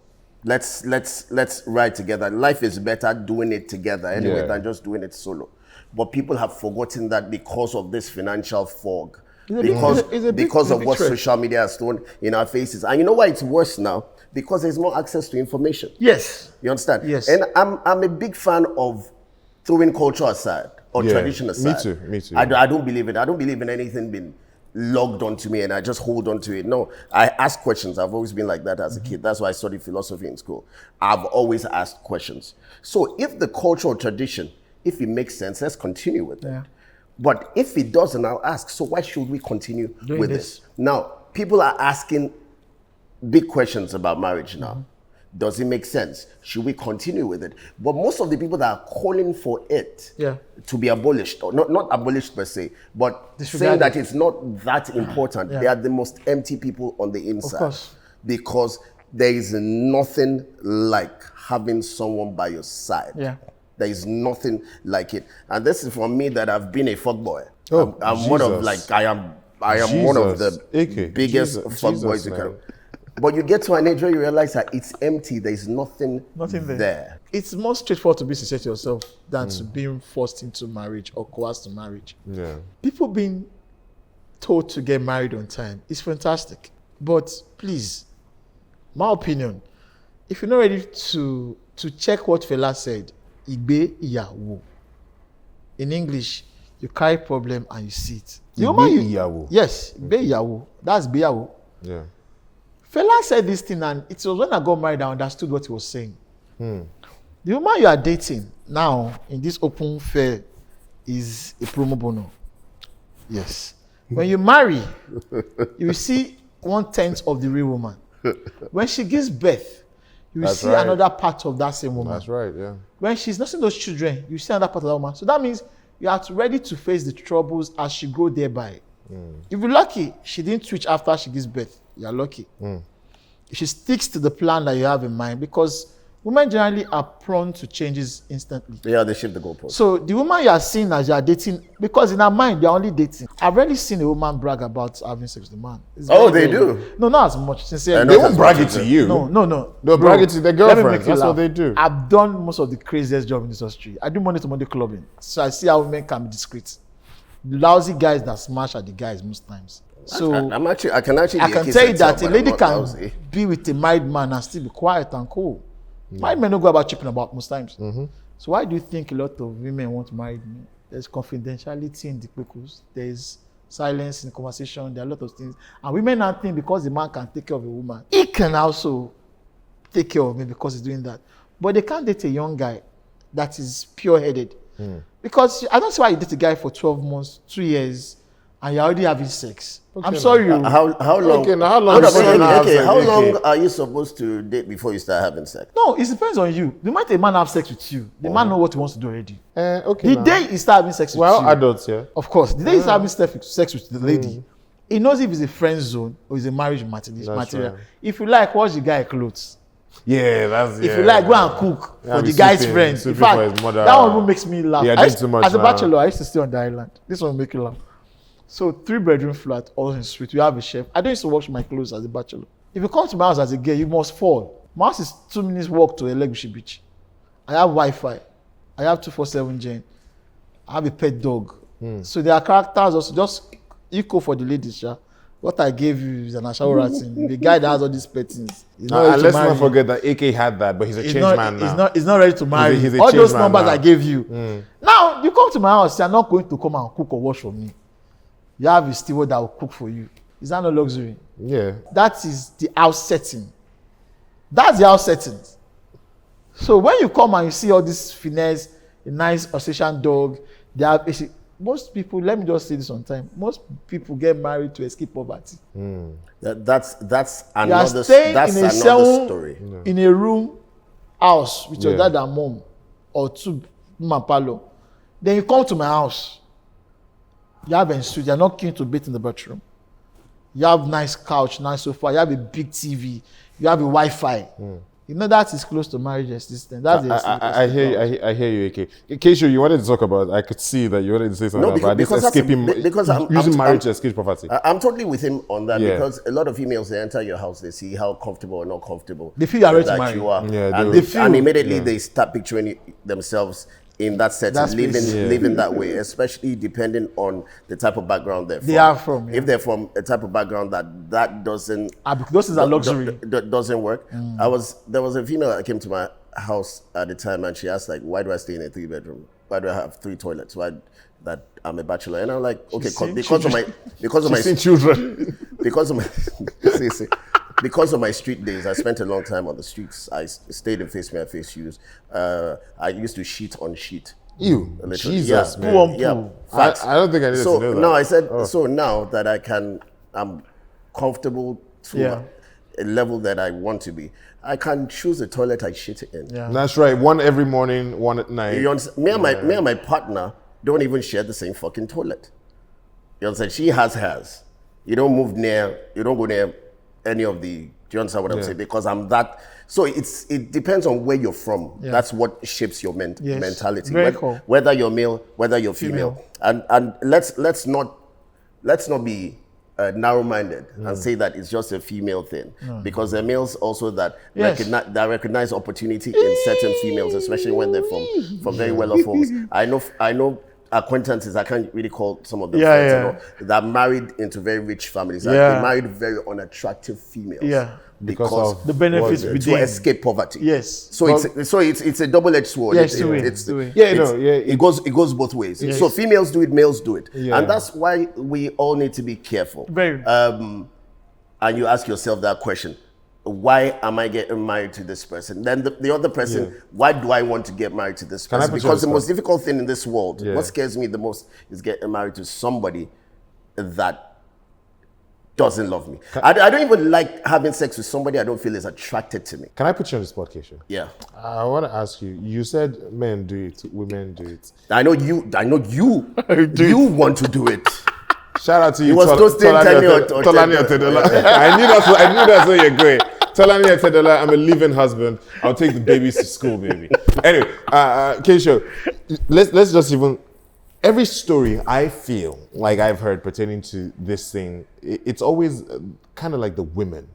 [SPEAKER 1] Let's ride together. Life is better doing it together anyway than just doing it solo. But people have forgotten that because of this financial fog, because of what social media has thrown in our faces. And you know why it's worse now? Because there's more access to information.
[SPEAKER 3] Yes.
[SPEAKER 1] You understand?
[SPEAKER 3] Yes.
[SPEAKER 1] And I'm a big fan of throwing culture aside or tradition aside.
[SPEAKER 2] Me too.
[SPEAKER 1] I don't believe it. I don't believe in anything being logged onto me and I just hold on to it. No, I ask questions. I've always been like that as a kid. That's why I studied philosophy in school. I've always asked questions. So if the cultural tradition, if it makes sense, let's continue with it. But if it doesn't, I'll ask, so why should we continue with this? Now, people are asking big questions about marriage now. Does it make sense? Should we continue with it? But most of the people that are calling for it to be abolished, or not abolished per se, but saying that it's not that important, they are the most empty people on the inside.
[SPEAKER 3] Of course.
[SPEAKER 1] Because there is nothing like having someone by your side. There is nothing like it. And this is for me that I've been a fuckboy. I'm one of I am one of the biggest fuckboys you can. But you get to an age where you realize that it's empty. There is nothing there.
[SPEAKER 3] It's more straightforward to be sincere to yourself than to being forced into marriage or coerced to marriage. People being told to get married on time is fantastic. But please, my opinion, if you're not ready to check what Fela said, Igbe Iyawo. In English, you carry problem and you see it. Yes, Igbe Iyawo. That's Beyawo. Fela said this thing, and it was when I got married I understood what he was saying. The woman you are dating now in this open fair is a promo bono. Yes. When you marry, you will see 1/10 of the real woman. When she gives birth, you will see another part of that same woman.
[SPEAKER 2] That's right,
[SPEAKER 3] When she's nursing those children, you see another part of that woman. So that means you are ready to face the troubles as she grows thereby. If you're lucky, she didn't switch after she gives birth. You're lucky. She sticks to the plan that you have in mind because women generally are prone to changes instantly.
[SPEAKER 1] Yeah, they shift the goalpost.
[SPEAKER 3] So the woman you are seeing as you are dating, because in her mind they're only dating. I've rarely seen a woman brag about having sex with a man.
[SPEAKER 1] They do?
[SPEAKER 3] No, not as much. Sincerely.
[SPEAKER 2] They won't brag it to you.
[SPEAKER 3] No.
[SPEAKER 2] They'll brag it to their girlfriends. That's what they do.
[SPEAKER 3] I've done most of the craziest job in this industry. I do Monday to Monday clubbing. So I see how women can be discreet. The lousy guys that smash are the guys most times. So
[SPEAKER 1] I can
[SPEAKER 3] tell you that a lady can be with a married man and still be quiet and cool. Married men don't go about chipping about most times. So why do you think a lot of women want married men? There's confidentiality in the pictures. There's silence in the conversation. There are a lot of things. And women are thinking because the man can take care of a woman, he can also take care of me because he's doing that. But they can't date a young guy that is pure-headed. Because I don't see why you date a guy for 12 months, 2 years, and you're already having sex. I'm sorry.
[SPEAKER 1] How long?
[SPEAKER 2] Okay, now how long?
[SPEAKER 1] How long are you supposed to date before you start having sex?
[SPEAKER 3] No, it depends on you. The moment a man have sex with you, the man know what he wants to do already.
[SPEAKER 2] Okay.
[SPEAKER 3] The day he start having sex with you,
[SPEAKER 2] adults, Of
[SPEAKER 3] course. The day he's having sex with the lady, he knows if it's a friend zone or it's a marriage material.
[SPEAKER 2] Right.
[SPEAKER 3] If you like, wash the guy clothes.
[SPEAKER 2] If
[SPEAKER 3] If you like, go and cook for the guy's friends. In fact, that one makes me laugh. As a bachelor, I used to stay on the island. This one will make you laugh. So 3-bedroom flat, all in suite. We have a chef. I don't used to wash my clothes as a bachelor. If you come to my house as a girl, you must fall. My house is 2 minutes walk to Elegushi Beach. I have Wi-Fi. I have 247 gen. I have a pet dog. So there are characters also. Just equal for the ladies, What I gave you is an Ashaura thing. The guy that has all these pet things.
[SPEAKER 2] Let's not forget that AK had that, but he's a changed man now.
[SPEAKER 3] He's not ready to marry.
[SPEAKER 2] He's a
[SPEAKER 3] all those
[SPEAKER 2] changed man
[SPEAKER 3] numbers
[SPEAKER 2] now.
[SPEAKER 3] I gave you. Now, you come to my house, you're not going to come and cook or wash for me. You have a steward that will cook for you. Is that no luxury?
[SPEAKER 2] Yeah.
[SPEAKER 3] That is the house setting. That's the house setting. So when you come and you see all this finesse, a nice Australian dog. They have most people. Let me just say this on time. Most people get married to escape poverty.
[SPEAKER 1] That's
[SPEAKER 3] You are
[SPEAKER 1] another
[SPEAKER 3] staying
[SPEAKER 1] that's
[SPEAKER 3] in a
[SPEAKER 1] another
[SPEAKER 3] cell,
[SPEAKER 1] story.
[SPEAKER 3] in a room, house with your
[SPEAKER 2] Yeah.
[SPEAKER 3] dad and mom, or two mapalo. Then you come to my house. You have a suite. You're not keen to bathe in the bathroom. You have nice couch, nice sofa. You have a big TV. You have a Wi-Fi. You know that is close to marriage existence. That's
[SPEAKER 2] I hear you. I hear you, AK. Keisha, you wanted to talk about. I could see that you wanted to say something
[SPEAKER 1] No,
[SPEAKER 2] about this
[SPEAKER 1] because that's a-
[SPEAKER 2] escaping,
[SPEAKER 1] because
[SPEAKER 2] using
[SPEAKER 1] I'm-
[SPEAKER 2] marriage to escape poverty.
[SPEAKER 1] I'm totally with him on that
[SPEAKER 2] Yeah.
[SPEAKER 1] because a lot of females, they enter your house, they see how comfortable or not comfortable
[SPEAKER 3] They feel you are ready to
[SPEAKER 1] that
[SPEAKER 3] marry.
[SPEAKER 1] you are.
[SPEAKER 2] Yeah,
[SPEAKER 1] and,
[SPEAKER 2] they
[SPEAKER 3] feel-
[SPEAKER 1] and immediately they start picturing themselves in that setting,
[SPEAKER 3] That space.
[SPEAKER 1] living that way, especially depending on the type of background they're from.
[SPEAKER 3] They are from, yeah.
[SPEAKER 1] If they're from a type of background that doesn't
[SPEAKER 3] because those is a luxury.
[SPEAKER 1] doesn't work. There was a female that came to my house at the time and she asked like, why do I stay in a 3-bedroom? Why do I have 3 toilets? Why that I'm a bachelor? And I'm like, okay,
[SPEAKER 3] seen
[SPEAKER 1] because of my
[SPEAKER 2] She's seen children.
[SPEAKER 1] because of my because of my street days, I spent a long time on the streets. I stayed in face me and face shoes. I used to sheet on sheet.
[SPEAKER 2] Ew,
[SPEAKER 1] Literally.
[SPEAKER 2] Jesus,
[SPEAKER 1] Yeah.
[SPEAKER 2] man.
[SPEAKER 3] Poo on
[SPEAKER 1] Yeah,
[SPEAKER 3] poo.
[SPEAKER 1] facts.
[SPEAKER 2] I don't think I needed
[SPEAKER 1] So
[SPEAKER 2] to know that.
[SPEAKER 1] no, I said so now that I'm comfortable to
[SPEAKER 3] Yeah.
[SPEAKER 1] a level that I want to be. I can choose the toilet I shit in.
[SPEAKER 3] Yeah.
[SPEAKER 2] That's right. One every morning, one at night.
[SPEAKER 1] You understand? Me and my partner don't even share the same fucking toilet. You understand? She has hers. You don't go near any of the. Do you understand what I'm
[SPEAKER 2] Yeah.
[SPEAKER 1] saying? Because I'm that. So it depends on where you're from.
[SPEAKER 3] Yeah.
[SPEAKER 1] That's what shapes your
[SPEAKER 3] Yes.
[SPEAKER 1] mentality.
[SPEAKER 3] Very
[SPEAKER 1] Whether,
[SPEAKER 3] cool.
[SPEAKER 1] whether you're male, whether you're female. And let's not be narrow-minded and say that it's just a female thing, because there are males also that
[SPEAKER 3] Yes.
[SPEAKER 1] recognize opportunity in certain females, especially when they're from very well-off homes. I know acquaintances, I can't really call some of them
[SPEAKER 3] Yeah,
[SPEAKER 1] friends,
[SPEAKER 3] yeah.
[SPEAKER 1] you know, that married into very rich families. And
[SPEAKER 3] Yeah.
[SPEAKER 1] they married very unattractive females.
[SPEAKER 3] Yeah.
[SPEAKER 1] Because
[SPEAKER 2] of
[SPEAKER 3] The benefits
[SPEAKER 2] what?
[SPEAKER 3] within.
[SPEAKER 1] to escape poverty.
[SPEAKER 3] Yes.
[SPEAKER 1] So it's a double-edged sword.
[SPEAKER 3] Yes,
[SPEAKER 1] It-
[SPEAKER 3] two way,
[SPEAKER 1] it's-
[SPEAKER 3] two way.
[SPEAKER 2] Yeah,
[SPEAKER 1] it's-
[SPEAKER 2] no, yeah,
[SPEAKER 1] it goes both ways.
[SPEAKER 3] Yes.
[SPEAKER 1] So females do it, males do it,
[SPEAKER 2] Yeah.
[SPEAKER 1] and that's why we all need to be careful.
[SPEAKER 3] Very.
[SPEAKER 1] And you ask yourself that question: why am I getting married to this person? Then the other person,
[SPEAKER 2] Yeah.
[SPEAKER 1] why do I want to get married to this
[SPEAKER 2] Can I
[SPEAKER 1] person?
[SPEAKER 2] put you on
[SPEAKER 1] Because the
[SPEAKER 2] the
[SPEAKER 1] most
[SPEAKER 2] spot?
[SPEAKER 1] difficult thing in this world,
[SPEAKER 2] Yeah.
[SPEAKER 1] what scares me the most, is getting married to somebody that doesn't love me. I don't even like having sex with somebody I don't feel is attracted to me.
[SPEAKER 2] Can I put you on the spot, Keisha?
[SPEAKER 1] Yeah.
[SPEAKER 2] I want to ask you. You said men do it, women do it.
[SPEAKER 1] I know you you want to do it.
[SPEAKER 2] Shout out to you,
[SPEAKER 1] was toasting Tani or
[SPEAKER 2] Tolani Otedola. I knew that's where you're going. Tolani Otedola, I'm a living husband. I'll take the babies to school, baby. Anyway, Keisha, let's just even. Every story I feel like I've heard pertaining to this thing, it's always kind of like the women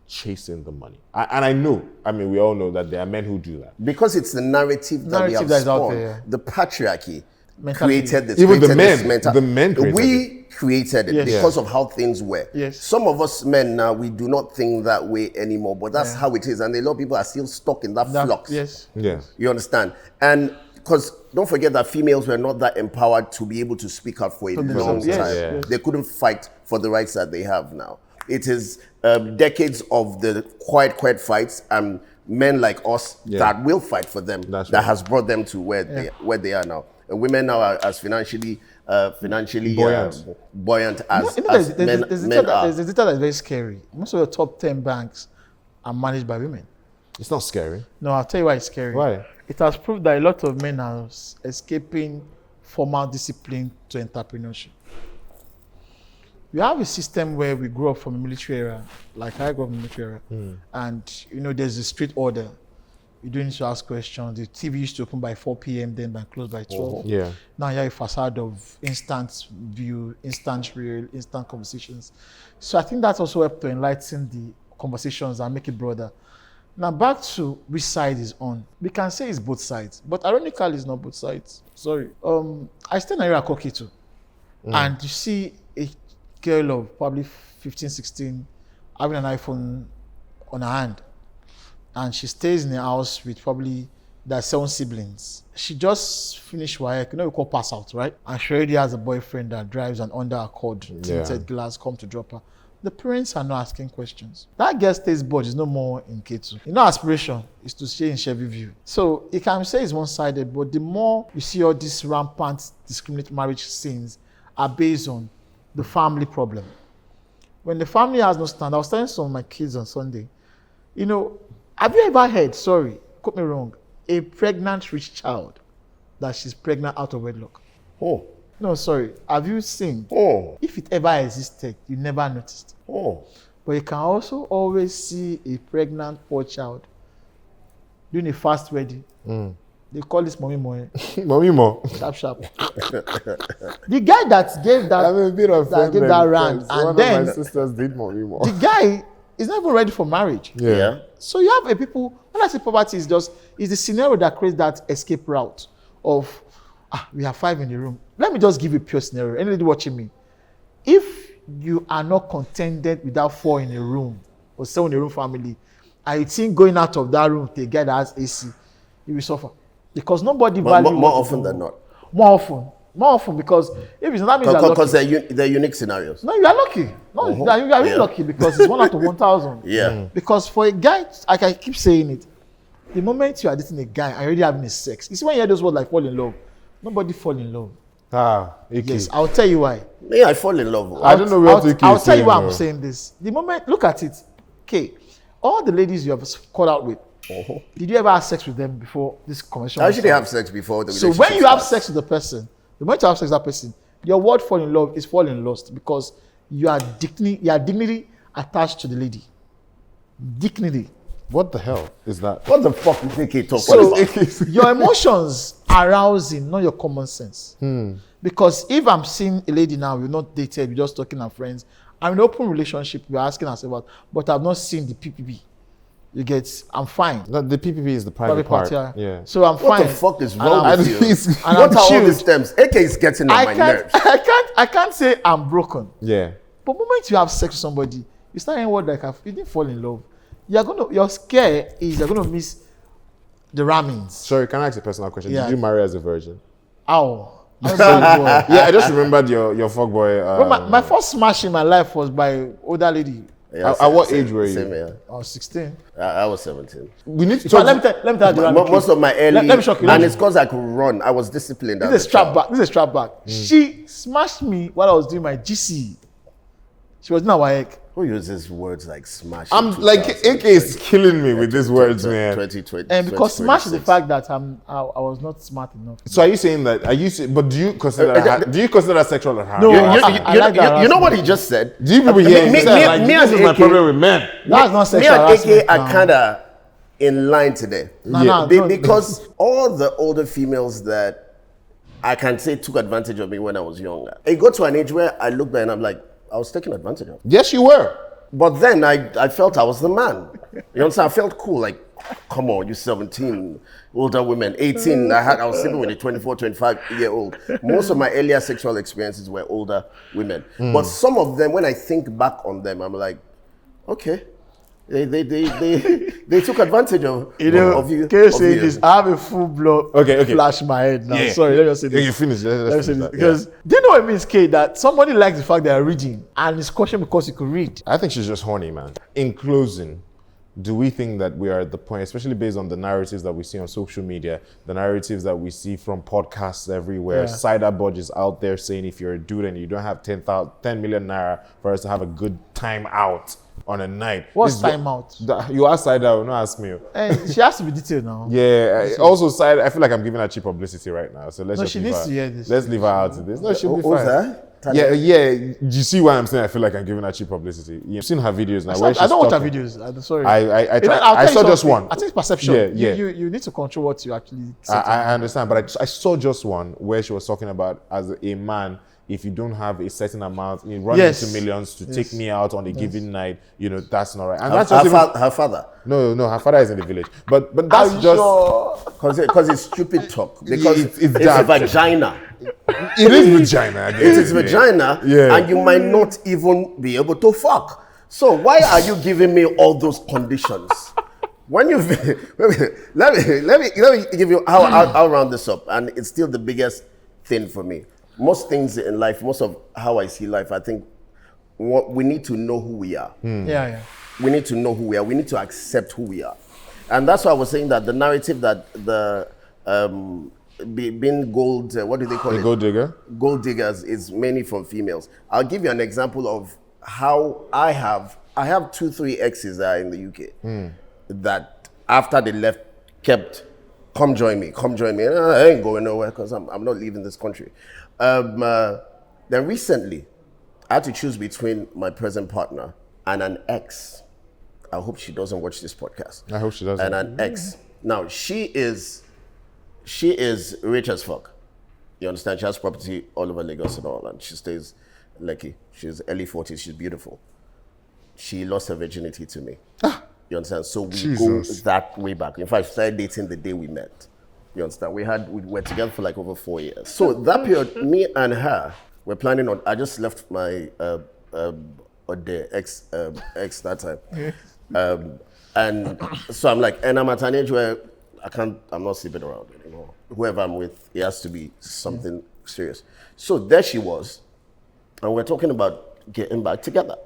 [SPEAKER 2] chasing the money. And I know, we all know that there are men who do that.
[SPEAKER 1] Because it's the narrative that we
[SPEAKER 3] Narrative
[SPEAKER 1] have
[SPEAKER 3] that is out
[SPEAKER 1] spawned.
[SPEAKER 3] there, yeah.
[SPEAKER 1] The patriarchy
[SPEAKER 3] Mentality.
[SPEAKER 1] created this.
[SPEAKER 2] Even the
[SPEAKER 1] created
[SPEAKER 2] men,
[SPEAKER 1] this mental-
[SPEAKER 2] the men created
[SPEAKER 1] We created it
[SPEAKER 3] Yes.
[SPEAKER 1] because of how things were.
[SPEAKER 3] Yes.
[SPEAKER 1] Some of us men now, we do not think that way anymore, but that's
[SPEAKER 3] Yeah.
[SPEAKER 1] how it is. And a lot of people are still stuck in that flux.
[SPEAKER 3] Yes.
[SPEAKER 2] Yeah.
[SPEAKER 1] You understand? And because don't forget that females were not that empowered to be able to speak out for a long
[SPEAKER 3] themselves,
[SPEAKER 1] time.
[SPEAKER 3] yes,
[SPEAKER 2] yes.
[SPEAKER 1] They couldn't fight for the rights that they have now. It is decades of the quiet fights and men like us
[SPEAKER 2] Yeah.
[SPEAKER 1] that will fight for them
[SPEAKER 2] That's
[SPEAKER 1] that
[SPEAKER 2] right.
[SPEAKER 1] has brought them to where they are now. And women now are as financially buoyant as,
[SPEAKER 3] You know,
[SPEAKER 1] as
[SPEAKER 3] there's
[SPEAKER 1] men are.
[SPEAKER 3] a data that is very scary. Most of the top 10 banks are managed by women.
[SPEAKER 2] It's not scary.
[SPEAKER 3] No, I'll tell you why it's scary.
[SPEAKER 2] Why?
[SPEAKER 3] It has proved that a lot of men are escaping formal discipline to entrepreneurship. We have a system where we grew up from a military era, like I grew up in the military era, and there's a strict order. You don't need to ask questions. The TV used to open by 4 p.m., then by close by 12.
[SPEAKER 2] Yeah.
[SPEAKER 3] Now you have a facade of instant view, instant real, instant conversations. So I think that's also helped to enlighten the conversations and make it broader. Now back to which side is on. We can say it's both sides, but ironically it's not both sides. Sorry. I stay in Nigeria called K2, and you see a girl of probably 15, 16 having an iPhone on her hand, and she stays in the house with probably their 7 siblings. She just finished WAEC, we call pass out, right? And she already has a boyfriend that drives an Honda Accord, tinted glass, come to drop her. the parents are not asking questions. That girl's taste bud is no more in K2. Aspiration is to stay in Chevy View. So you can say it's one-sided, but the more you see all these rampant discriminatory marriage scenes are based on the family problem. When the family has no stand, I was telling some of my kids on Sunday, have you ever heard, sorry, quote me wrong, a pregnant rich child that she's pregnant out of wedlock?
[SPEAKER 1] Oh.
[SPEAKER 3] No, sorry. Have you seen?
[SPEAKER 1] Oh.
[SPEAKER 3] If it ever existed, you never noticed.
[SPEAKER 1] Oh.
[SPEAKER 3] But you can also always see a pregnant poor child doing a fast wedding. They call this mommy moe.
[SPEAKER 2] Mommy mo.
[SPEAKER 3] Sharp. The guy that gave that,
[SPEAKER 2] I'm a bit offended.
[SPEAKER 3] gave that rant,
[SPEAKER 2] because
[SPEAKER 3] and
[SPEAKER 2] one
[SPEAKER 3] then
[SPEAKER 2] of my sisters did mommy mo.
[SPEAKER 3] the guy is not even ready for marriage.
[SPEAKER 1] Yeah.
[SPEAKER 3] So you have a people, when I say poverty is the scenario that creates that escape route of, we have 5 in the room. Let me just give you a pure scenario. Anybody watching me, if you are not contented with that 4 in a room or 7 in a room family, I think going out of that room to a guy that has AC, you will suffer. Because nobody values
[SPEAKER 1] more often than not.
[SPEAKER 3] More often, because if it's not, that means you're lucky.
[SPEAKER 1] Because they're unique scenarios.
[SPEAKER 3] No, you are lucky. No, you are really lucky because it's 1 out of 1,000.
[SPEAKER 1] Yeah.
[SPEAKER 3] Because for a guy, I keep saying it, the moment you are dating a guy and already having a sex, you see when you hear those words like fall in love, nobody fall in love.
[SPEAKER 2] Okay.
[SPEAKER 3] Yes, I'll tell you why.
[SPEAKER 1] Yeah, I fall in love.
[SPEAKER 2] I don't know where to
[SPEAKER 3] I'll tell you why I'm saying this. The moment, look at it. Okay, all the ladies you have called out with, did you ever have sex with them before this conversation?
[SPEAKER 1] I usually have sex before the
[SPEAKER 3] So
[SPEAKER 1] relationship
[SPEAKER 3] when you have
[SPEAKER 1] starts.
[SPEAKER 3] sex with the person, the moment you have sex with that person, your word fall in love is fall in lust because your dignity attached to the lady. Dignity.
[SPEAKER 2] What the hell is that?
[SPEAKER 1] What the fuck is AK talking
[SPEAKER 3] So
[SPEAKER 1] about?
[SPEAKER 3] your emotions are arousing, not your common sense. Because if I'm seeing a lady now, we're not dated, we're just talking as friends, I'm in an open relationship, we're asking ourselves, but I've not seen the PPP. You get, I'm fine.
[SPEAKER 2] No, the PPP is the private part. Yeah.
[SPEAKER 3] So I'm
[SPEAKER 1] What
[SPEAKER 3] fine.
[SPEAKER 1] the fuck is
[SPEAKER 3] And
[SPEAKER 1] wrong
[SPEAKER 3] I'm-
[SPEAKER 1] with you?
[SPEAKER 3] and
[SPEAKER 1] What
[SPEAKER 3] I'm
[SPEAKER 1] are all
[SPEAKER 3] chilled.
[SPEAKER 1] these terms? AK is getting on my nerves.
[SPEAKER 3] I can't say I'm broken.
[SPEAKER 2] Yeah.
[SPEAKER 3] But the moment you have sex with somebody, you start hearing word like you didn't fall in love. Your scare is you're gonna miss the ramens.
[SPEAKER 2] Sorry, can I ask a personal question?
[SPEAKER 3] Yeah.
[SPEAKER 2] Did you marry as a virgin?
[SPEAKER 3] Ow. I'm a bad boy.
[SPEAKER 2] Yeah, I just remembered your fuckboy.
[SPEAKER 3] But my first smash in my life was by older lady.
[SPEAKER 1] Yeah,
[SPEAKER 2] At what age were you?
[SPEAKER 1] Same here.
[SPEAKER 3] I was 16.
[SPEAKER 1] I was 17.
[SPEAKER 2] We need to
[SPEAKER 3] So
[SPEAKER 2] talk.
[SPEAKER 3] let me tell you the ramen
[SPEAKER 1] Most
[SPEAKER 3] case.
[SPEAKER 1] of my early,
[SPEAKER 3] Let me shock you.
[SPEAKER 1] and it's because I could run. I was disciplined.
[SPEAKER 3] This
[SPEAKER 1] as
[SPEAKER 3] is
[SPEAKER 1] a
[SPEAKER 3] strap
[SPEAKER 1] child.
[SPEAKER 3] back. This is strap back. She smashed me while I was doing my GC. She was in our egg.
[SPEAKER 1] Who uses words like smash?
[SPEAKER 2] I'm
[SPEAKER 1] in
[SPEAKER 2] like
[SPEAKER 1] 2000?
[SPEAKER 2] AK is killing me with these words, man.
[SPEAKER 1] 2020.
[SPEAKER 3] And because smash is the
[SPEAKER 1] 2026.
[SPEAKER 3] fact that I was not smart enough.
[SPEAKER 2] So are you saying that? But do you consider that sexual harassment?
[SPEAKER 3] No,
[SPEAKER 1] You
[SPEAKER 3] like that
[SPEAKER 1] know what he just said?
[SPEAKER 2] Do you people hear
[SPEAKER 1] Me-
[SPEAKER 2] him
[SPEAKER 1] me-
[SPEAKER 2] say,
[SPEAKER 1] me-
[SPEAKER 2] like,
[SPEAKER 1] me
[SPEAKER 2] this
[SPEAKER 1] and
[SPEAKER 2] is my
[SPEAKER 1] AK
[SPEAKER 2] problem with men?
[SPEAKER 3] That's not
[SPEAKER 1] Me
[SPEAKER 3] sexual
[SPEAKER 1] and
[SPEAKER 3] harassment.
[SPEAKER 1] AK are
[SPEAKER 3] now.
[SPEAKER 1] kind of in line today.
[SPEAKER 3] No,
[SPEAKER 1] Because all the older females that I can say took advantage of me when I was younger. It got to an age where I look back and I'm like, I was taken advantage of.
[SPEAKER 2] Yes, you were.
[SPEAKER 1] But then I felt I was the man. You understand? I felt cool. Like, come on, you 17, older women, 18. I was sleeping with a 24, 25-year-old. Most of my earlier sexual experiences were older women. But some of them, when I think back on them, I'm like, okay. They took advantage of you.
[SPEAKER 3] Can you say this? I have a full blown
[SPEAKER 2] Okay.
[SPEAKER 3] flash in my head now.
[SPEAKER 2] Yeah.
[SPEAKER 3] Sorry, let me just say this.
[SPEAKER 2] You finish.
[SPEAKER 3] Let me say this. Because do you know what it means, K? That somebody likes the fact they are reading and it's question because you could read.
[SPEAKER 2] I think she's just horny, man. In closing, do we think that we are at the point, especially based on the narratives that we see on social media, the narratives that we see from podcasts everywhere,
[SPEAKER 3] Yeah.
[SPEAKER 2] cider budges out there saying if you're a dude and you don't have 10 million naira for us to have a good time out on a night.
[SPEAKER 3] What's
[SPEAKER 2] This is what-
[SPEAKER 3] time out?
[SPEAKER 2] You ask cider, don't ask me.
[SPEAKER 3] And she has to be detailed now.
[SPEAKER 2] Yeah. Also, cider. I feel like I'm giving her cheap publicity right now. So let's
[SPEAKER 3] No,
[SPEAKER 2] just
[SPEAKER 3] she
[SPEAKER 2] leave
[SPEAKER 3] needs
[SPEAKER 2] her.
[SPEAKER 3] to hear this.
[SPEAKER 2] Let's leave her out of this. No, she'll be
[SPEAKER 1] Who's
[SPEAKER 2] fine.
[SPEAKER 1] that?
[SPEAKER 2] Yeah. You see why I'm saying I feel like I'm giving her cheap publicity. You've seen her videos now.
[SPEAKER 3] I
[SPEAKER 2] where
[SPEAKER 3] don't
[SPEAKER 2] she's
[SPEAKER 3] watch her
[SPEAKER 2] talking.
[SPEAKER 3] videos. I'm sorry.
[SPEAKER 2] I
[SPEAKER 3] You know, I'll
[SPEAKER 2] I
[SPEAKER 3] tell
[SPEAKER 2] saw
[SPEAKER 3] you
[SPEAKER 2] just
[SPEAKER 3] something.
[SPEAKER 2] one.
[SPEAKER 3] I think it's perception.
[SPEAKER 2] Yeah.
[SPEAKER 3] You need to control what you actually say.
[SPEAKER 2] I understand, but I saw just one where she was talking about as a man, if you don't have a certain amount, you run
[SPEAKER 3] Yes.
[SPEAKER 2] into millions to
[SPEAKER 3] Yes.
[SPEAKER 2] take me out on a given night, that's not right. And
[SPEAKER 1] Her,
[SPEAKER 2] that's just even,
[SPEAKER 1] her father.
[SPEAKER 2] no, her father is in the village. But
[SPEAKER 3] Are
[SPEAKER 2] that's
[SPEAKER 3] you
[SPEAKER 2] just
[SPEAKER 3] sure?
[SPEAKER 1] Because it's stupid talk. Because
[SPEAKER 2] It's
[SPEAKER 1] it's a
[SPEAKER 2] that.
[SPEAKER 1] vagina.
[SPEAKER 2] it is vagina. at the
[SPEAKER 1] It
[SPEAKER 2] end
[SPEAKER 1] is
[SPEAKER 2] of the day.
[SPEAKER 1] vagina,
[SPEAKER 2] Yeah.
[SPEAKER 1] and you might not even be able to fuck. So why are you giving me all those conditions? When you let me give you how I'll round this up, and it's still the biggest thing for me. Most things in life, most of how I see life, I think we need to know who we are.
[SPEAKER 3] Yeah.
[SPEAKER 1] We need to know who we are. We need to accept who we are. And that's why I was saying that the narrative that the being gold, what do they call it?
[SPEAKER 2] Gold digger?
[SPEAKER 1] Gold diggers is mainly from females. I'll give you an example of how I have 2-3 exes that are in the UK that after they left kept, come join me. I ain't going nowhere because I'm not leaving this country. Then recently, I had to choose between my present partner and an ex. I hope she doesn't watch this podcast.
[SPEAKER 2] I hope she doesn't.
[SPEAKER 1] And an ex. Now, she is rich as fuck. You understand? She has property all over Lagos and all, and she stays Lekki. She's early 40s. She's beautiful. She lost her virginity to me. You understand? So we go that way back. In fact, we started dating the day we met. You understand? We were together for like over 4 years. So that period, me and her were planning on. I just left my ex that time, and so I'm like, and I'm at an age where I'm not sleeping around anymore. Whoever I'm with, it has to be something serious. So there she was, and we're talking about getting back together.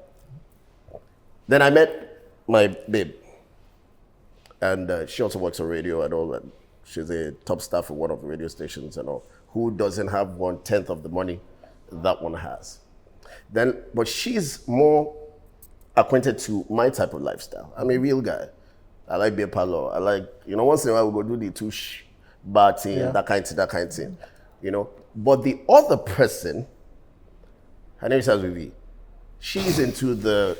[SPEAKER 1] Then I met my babe, and she also works on radio and all, and she's a top staff for one of the radio stations and all, who doesn't have 1/10 of the money that one has. But she's more acquainted to my type of lifestyle. I'm a real guy. I like beer parlor. I like, once in a while we go do the tush bar thing, that kind of thing, But the other person, her name starts with V. She's into the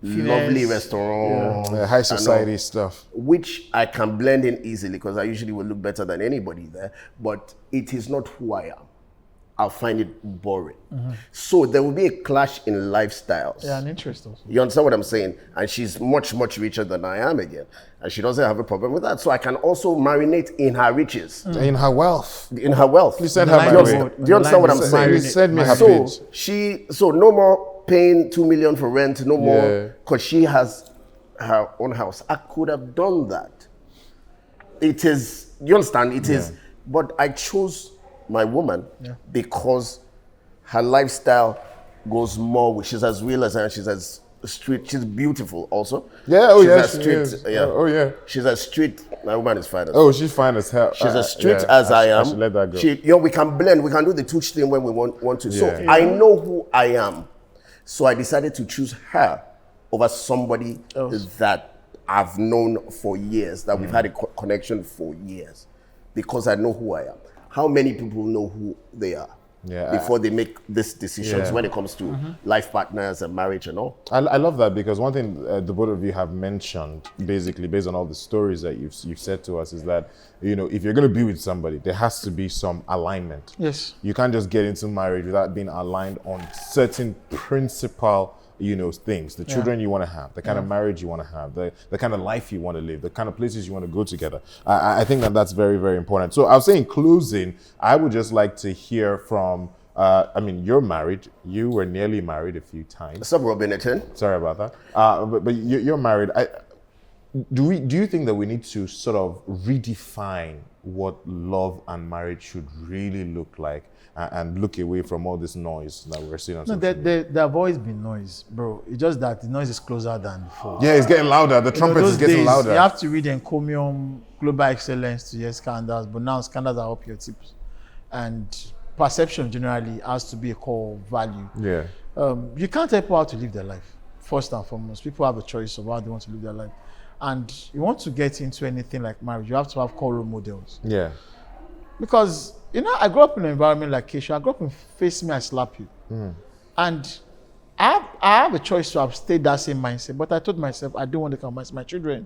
[SPEAKER 1] lovely restaurant,
[SPEAKER 2] high society stuff,
[SPEAKER 1] which I can blend in easily because I usually will look better than anybody there. But it is not who I am. I'll find it boring. So there will be a clash in lifestyles.
[SPEAKER 3] Yeah, an interest also.
[SPEAKER 1] You understand what I'm saying? And she's much, much richer than I am again. And she doesn't have a problem with that. So I can also marinate in her riches.
[SPEAKER 2] in her wealth.
[SPEAKER 1] In her wealth.
[SPEAKER 2] You said her by the way.
[SPEAKER 1] Do you understand what I'm saying?
[SPEAKER 2] You said me her
[SPEAKER 1] So
[SPEAKER 2] page.
[SPEAKER 1] so no more paying 2 million for rent, no more, because she has her own house. I could have done that. It is, you understand? It is, but I chose my woman because her lifestyle goes more with, she's as real as I am, she's as street, she's beautiful also.
[SPEAKER 2] Yeah,
[SPEAKER 1] she's
[SPEAKER 2] as
[SPEAKER 1] street,
[SPEAKER 2] she is. Oh yeah.
[SPEAKER 1] She's as street, my woman is fine as
[SPEAKER 2] Oh, she's fine as hell.
[SPEAKER 1] She's as street as I am.
[SPEAKER 2] I should let that go.
[SPEAKER 1] We can blend, we can do the touch thing when we want to. So I know who I am. So I decided to choose her over somebody that I've known for years, that we've had a connection for years, because I know who I am. How many people know who they are before they make these decisions when it comes to life partners and marriage and all?
[SPEAKER 2] I love that, because one thing the both of you have mentioned, basically based on all the stories that you've said to us, is that if you're going to be with somebody, there has to be some alignment.
[SPEAKER 3] Yes.
[SPEAKER 2] You can't just get into marriage without being aligned on certain principal things, the children you want to have, the kind of marriage you want to have, the kind of life you want to live, the kind of places you want to go together. I think that's very, very important. So I'll say in closing, I would just like to hear from, you're married. You were nearly married a few times.
[SPEAKER 1] What's up, Robin Etienne?
[SPEAKER 2] Sorry about that. But you're married. Do you think that we need to sort of redefine what love and marriage should really look like, and look away from all this noise that we're seeing on social media?
[SPEAKER 3] There have always been noise, bro. It's just that the noise is closer than before.
[SPEAKER 2] Yeah, it's getting louder. The trumpet is getting louder.
[SPEAKER 3] You have to read encomium, global excellence to hear scandals, but now scandals are up your tips. And perception generally has to be a core value.
[SPEAKER 2] Yeah.
[SPEAKER 3] You can't tell people how to live their life, first and foremost. People have a choice of how they want to live their life. And you want to get into anything like marriage, you have to have core role models.
[SPEAKER 2] Yeah.
[SPEAKER 3] Because, I grew up in an environment like Keisha. I grew up in face me, I slap you. And I have a choice to have stayed that same mindset, but I told myself I don't want to compromise my children.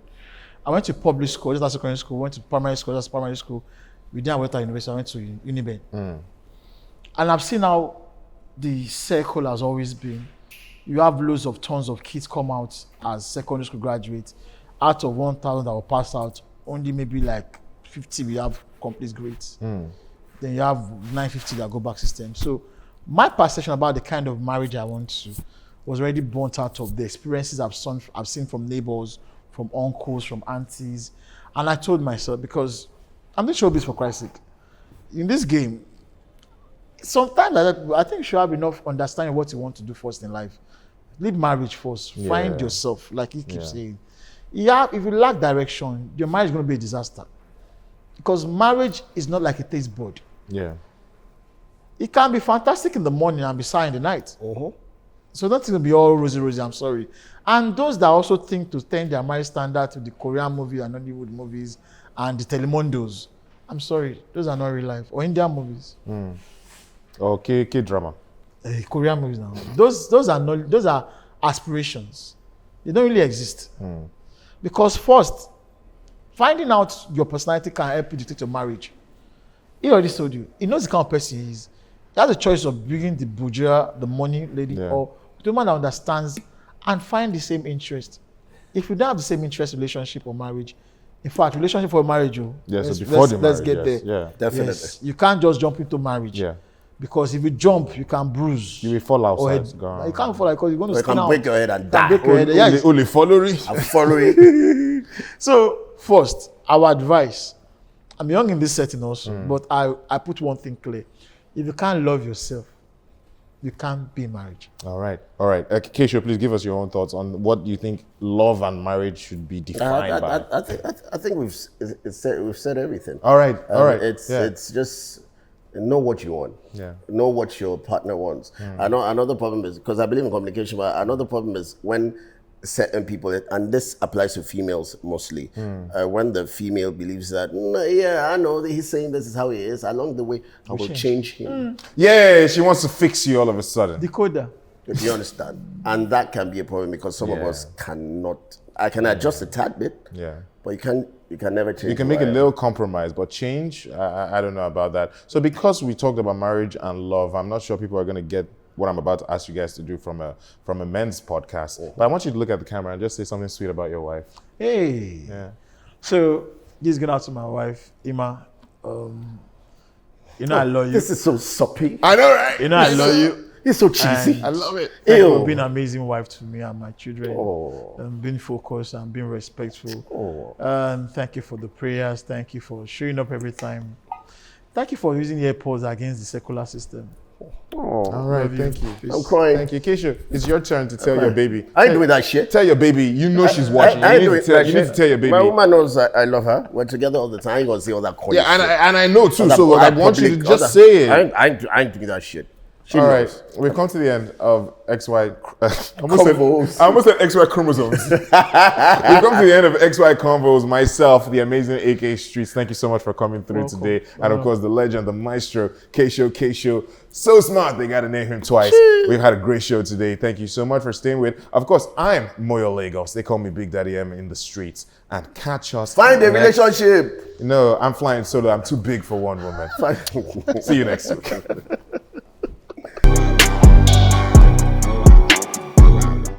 [SPEAKER 3] I went to public school, just after secondary school, went to primary school, just primary school. We didn't went to university, I went to Uniben. And I've seen how the circle has always been. You have loads of tons of kids come out as secondary school graduates. Out of 1,000 that will pass out, only maybe like 50 we have complete grades. Then you have 950 that go back system. So my perception about the kind of marriage I want to was already born out of the experiences I've seen from neighbors, from uncles, from aunties. And I told myself, because I'm doing showbiz for Christ's sake. In this game, sometimes I think you should have enough understanding what you want to do first in life. Leave marriage first. Find yourself, like he keeps saying. Yeah, if you lack direction, your marriage is going to be a disaster. Because marriage is not like a taste bud.
[SPEAKER 2] Yeah.
[SPEAKER 3] It can be fantastic in the morning and be sad in the night. So nothing's going to be all rosy, I'm sorry. And those that also think to turn their marriage standard to the Korean movie and Hollywood movies and the telemundos, I'm sorry, those are not real life. Or Indian movies.
[SPEAKER 2] Okay, K-drama.
[SPEAKER 3] Korean movies now. Those are aspirations. They don't really exist. Because first, finding out your personality can help you dictate your marriage. He already told you. He knows the kind of person he is. He has a choice of bringing the bourgeois, the money lady, or the woman that understands and find the same interest. If you don't have the same interest, relationship or marriage, in fact, relationship or marriage, let's get there.
[SPEAKER 2] Yeah,
[SPEAKER 1] definitely.
[SPEAKER 3] Yes. You can't just jump into marriage.
[SPEAKER 2] Yeah.
[SPEAKER 3] Because if you jump, you can bruise.
[SPEAKER 2] You will fall outside.
[SPEAKER 3] You can't fall because you're going to
[SPEAKER 1] You can break your head and die.
[SPEAKER 3] break your head. Yes.
[SPEAKER 2] Only following.
[SPEAKER 1] I'm following.
[SPEAKER 3] So, first, our advice. I'm young in this setting also, but I put one thing clear. If you can't love yourself, you can't be married.
[SPEAKER 2] All right. Keisha, please give us your own thoughts on what you think love and marriage should be defined by.
[SPEAKER 1] I think we've said everything.
[SPEAKER 2] All right.
[SPEAKER 1] It's just know what you want.
[SPEAKER 2] Yeah.
[SPEAKER 1] Know what your partner wants. I know another problem is, because I believe in communication, but another problem is when certain people, and this applies to females mostly, when the female believes that, I know that he's saying this is how he is, along the way, I will change him.
[SPEAKER 2] Yeah, she wants to fix you all of a sudden.
[SPEAKER 3] Decoder.
[SPEAKER 1] If you understand. And that can be a problem because some of us cannot. I can adjust a tad bit, but you can never change.
[SPEAKER 2] You can make a little compromise, but change, I don't know about that. So because we talked about marriage and love, I'm not sure people are going to get what I'm about to ask you guys to do from a men's podcast. But I want you to look at the camera and just say something sweet about your wife.
[SPEAKER 3] Hey.
[SPEAKER 2] Yeah.
[SPEAKER 3] So this is going out to my wife, Ima. I love you.
[SPEAKER 1] This is so soppy.
[SPEAKER 2] I know, right?
[SPEAKER 3] I love you.
[SPEAKER 1] It's so cheesy.
[SPEAKER 2] I love it.
[SPEAKER 3] Thank you for being an amazing wife to me and my children. Being focused and being respectful. Thank you for the prayers. Thank you for showing up every time. Thank you for using AirPods against the secular system.
[SPEAKER 2] All right, thank you.
[SPEAKER 1] I'm crying.
[SPEAKER 2] Thank you. Keisha, it's your turn to tell your baby.
[SPEAKER 1] I ain't doing that shit.
[SPEAKER 2] Tell your baby, you know she's watching. You need to tell your baby.
[SPEAKER 1] My woman knows I love her. We're together all the time. I ain't gonna say all that corny shit.
[SPEAKER 2] And I know too, so I want you to just say it.
[SPEAKER 1] I ain't doing that shit.
[SPEAKER 2] All right, we've come to the end of XY. I
[SPEAKER 1] Convos.
[SPEAKER 2] almost said XY chromosomes. We've come to the end of XY Convos. Myself, the amazing AK Streets. Thank you so much for coming through today. And of course, the legend, the maestro, K-Show. So smart, they got to name him twice. We've had a great show today. Thank you so much for staying with. Of course, I'm Moyo Lagos. They call me Big Daddy M in the streets. And catch us.
[SPEAKER 1] Find a relationship.
[SPEAKER 2] No, I'm flying solo. I'm too big for one woman. See you next week.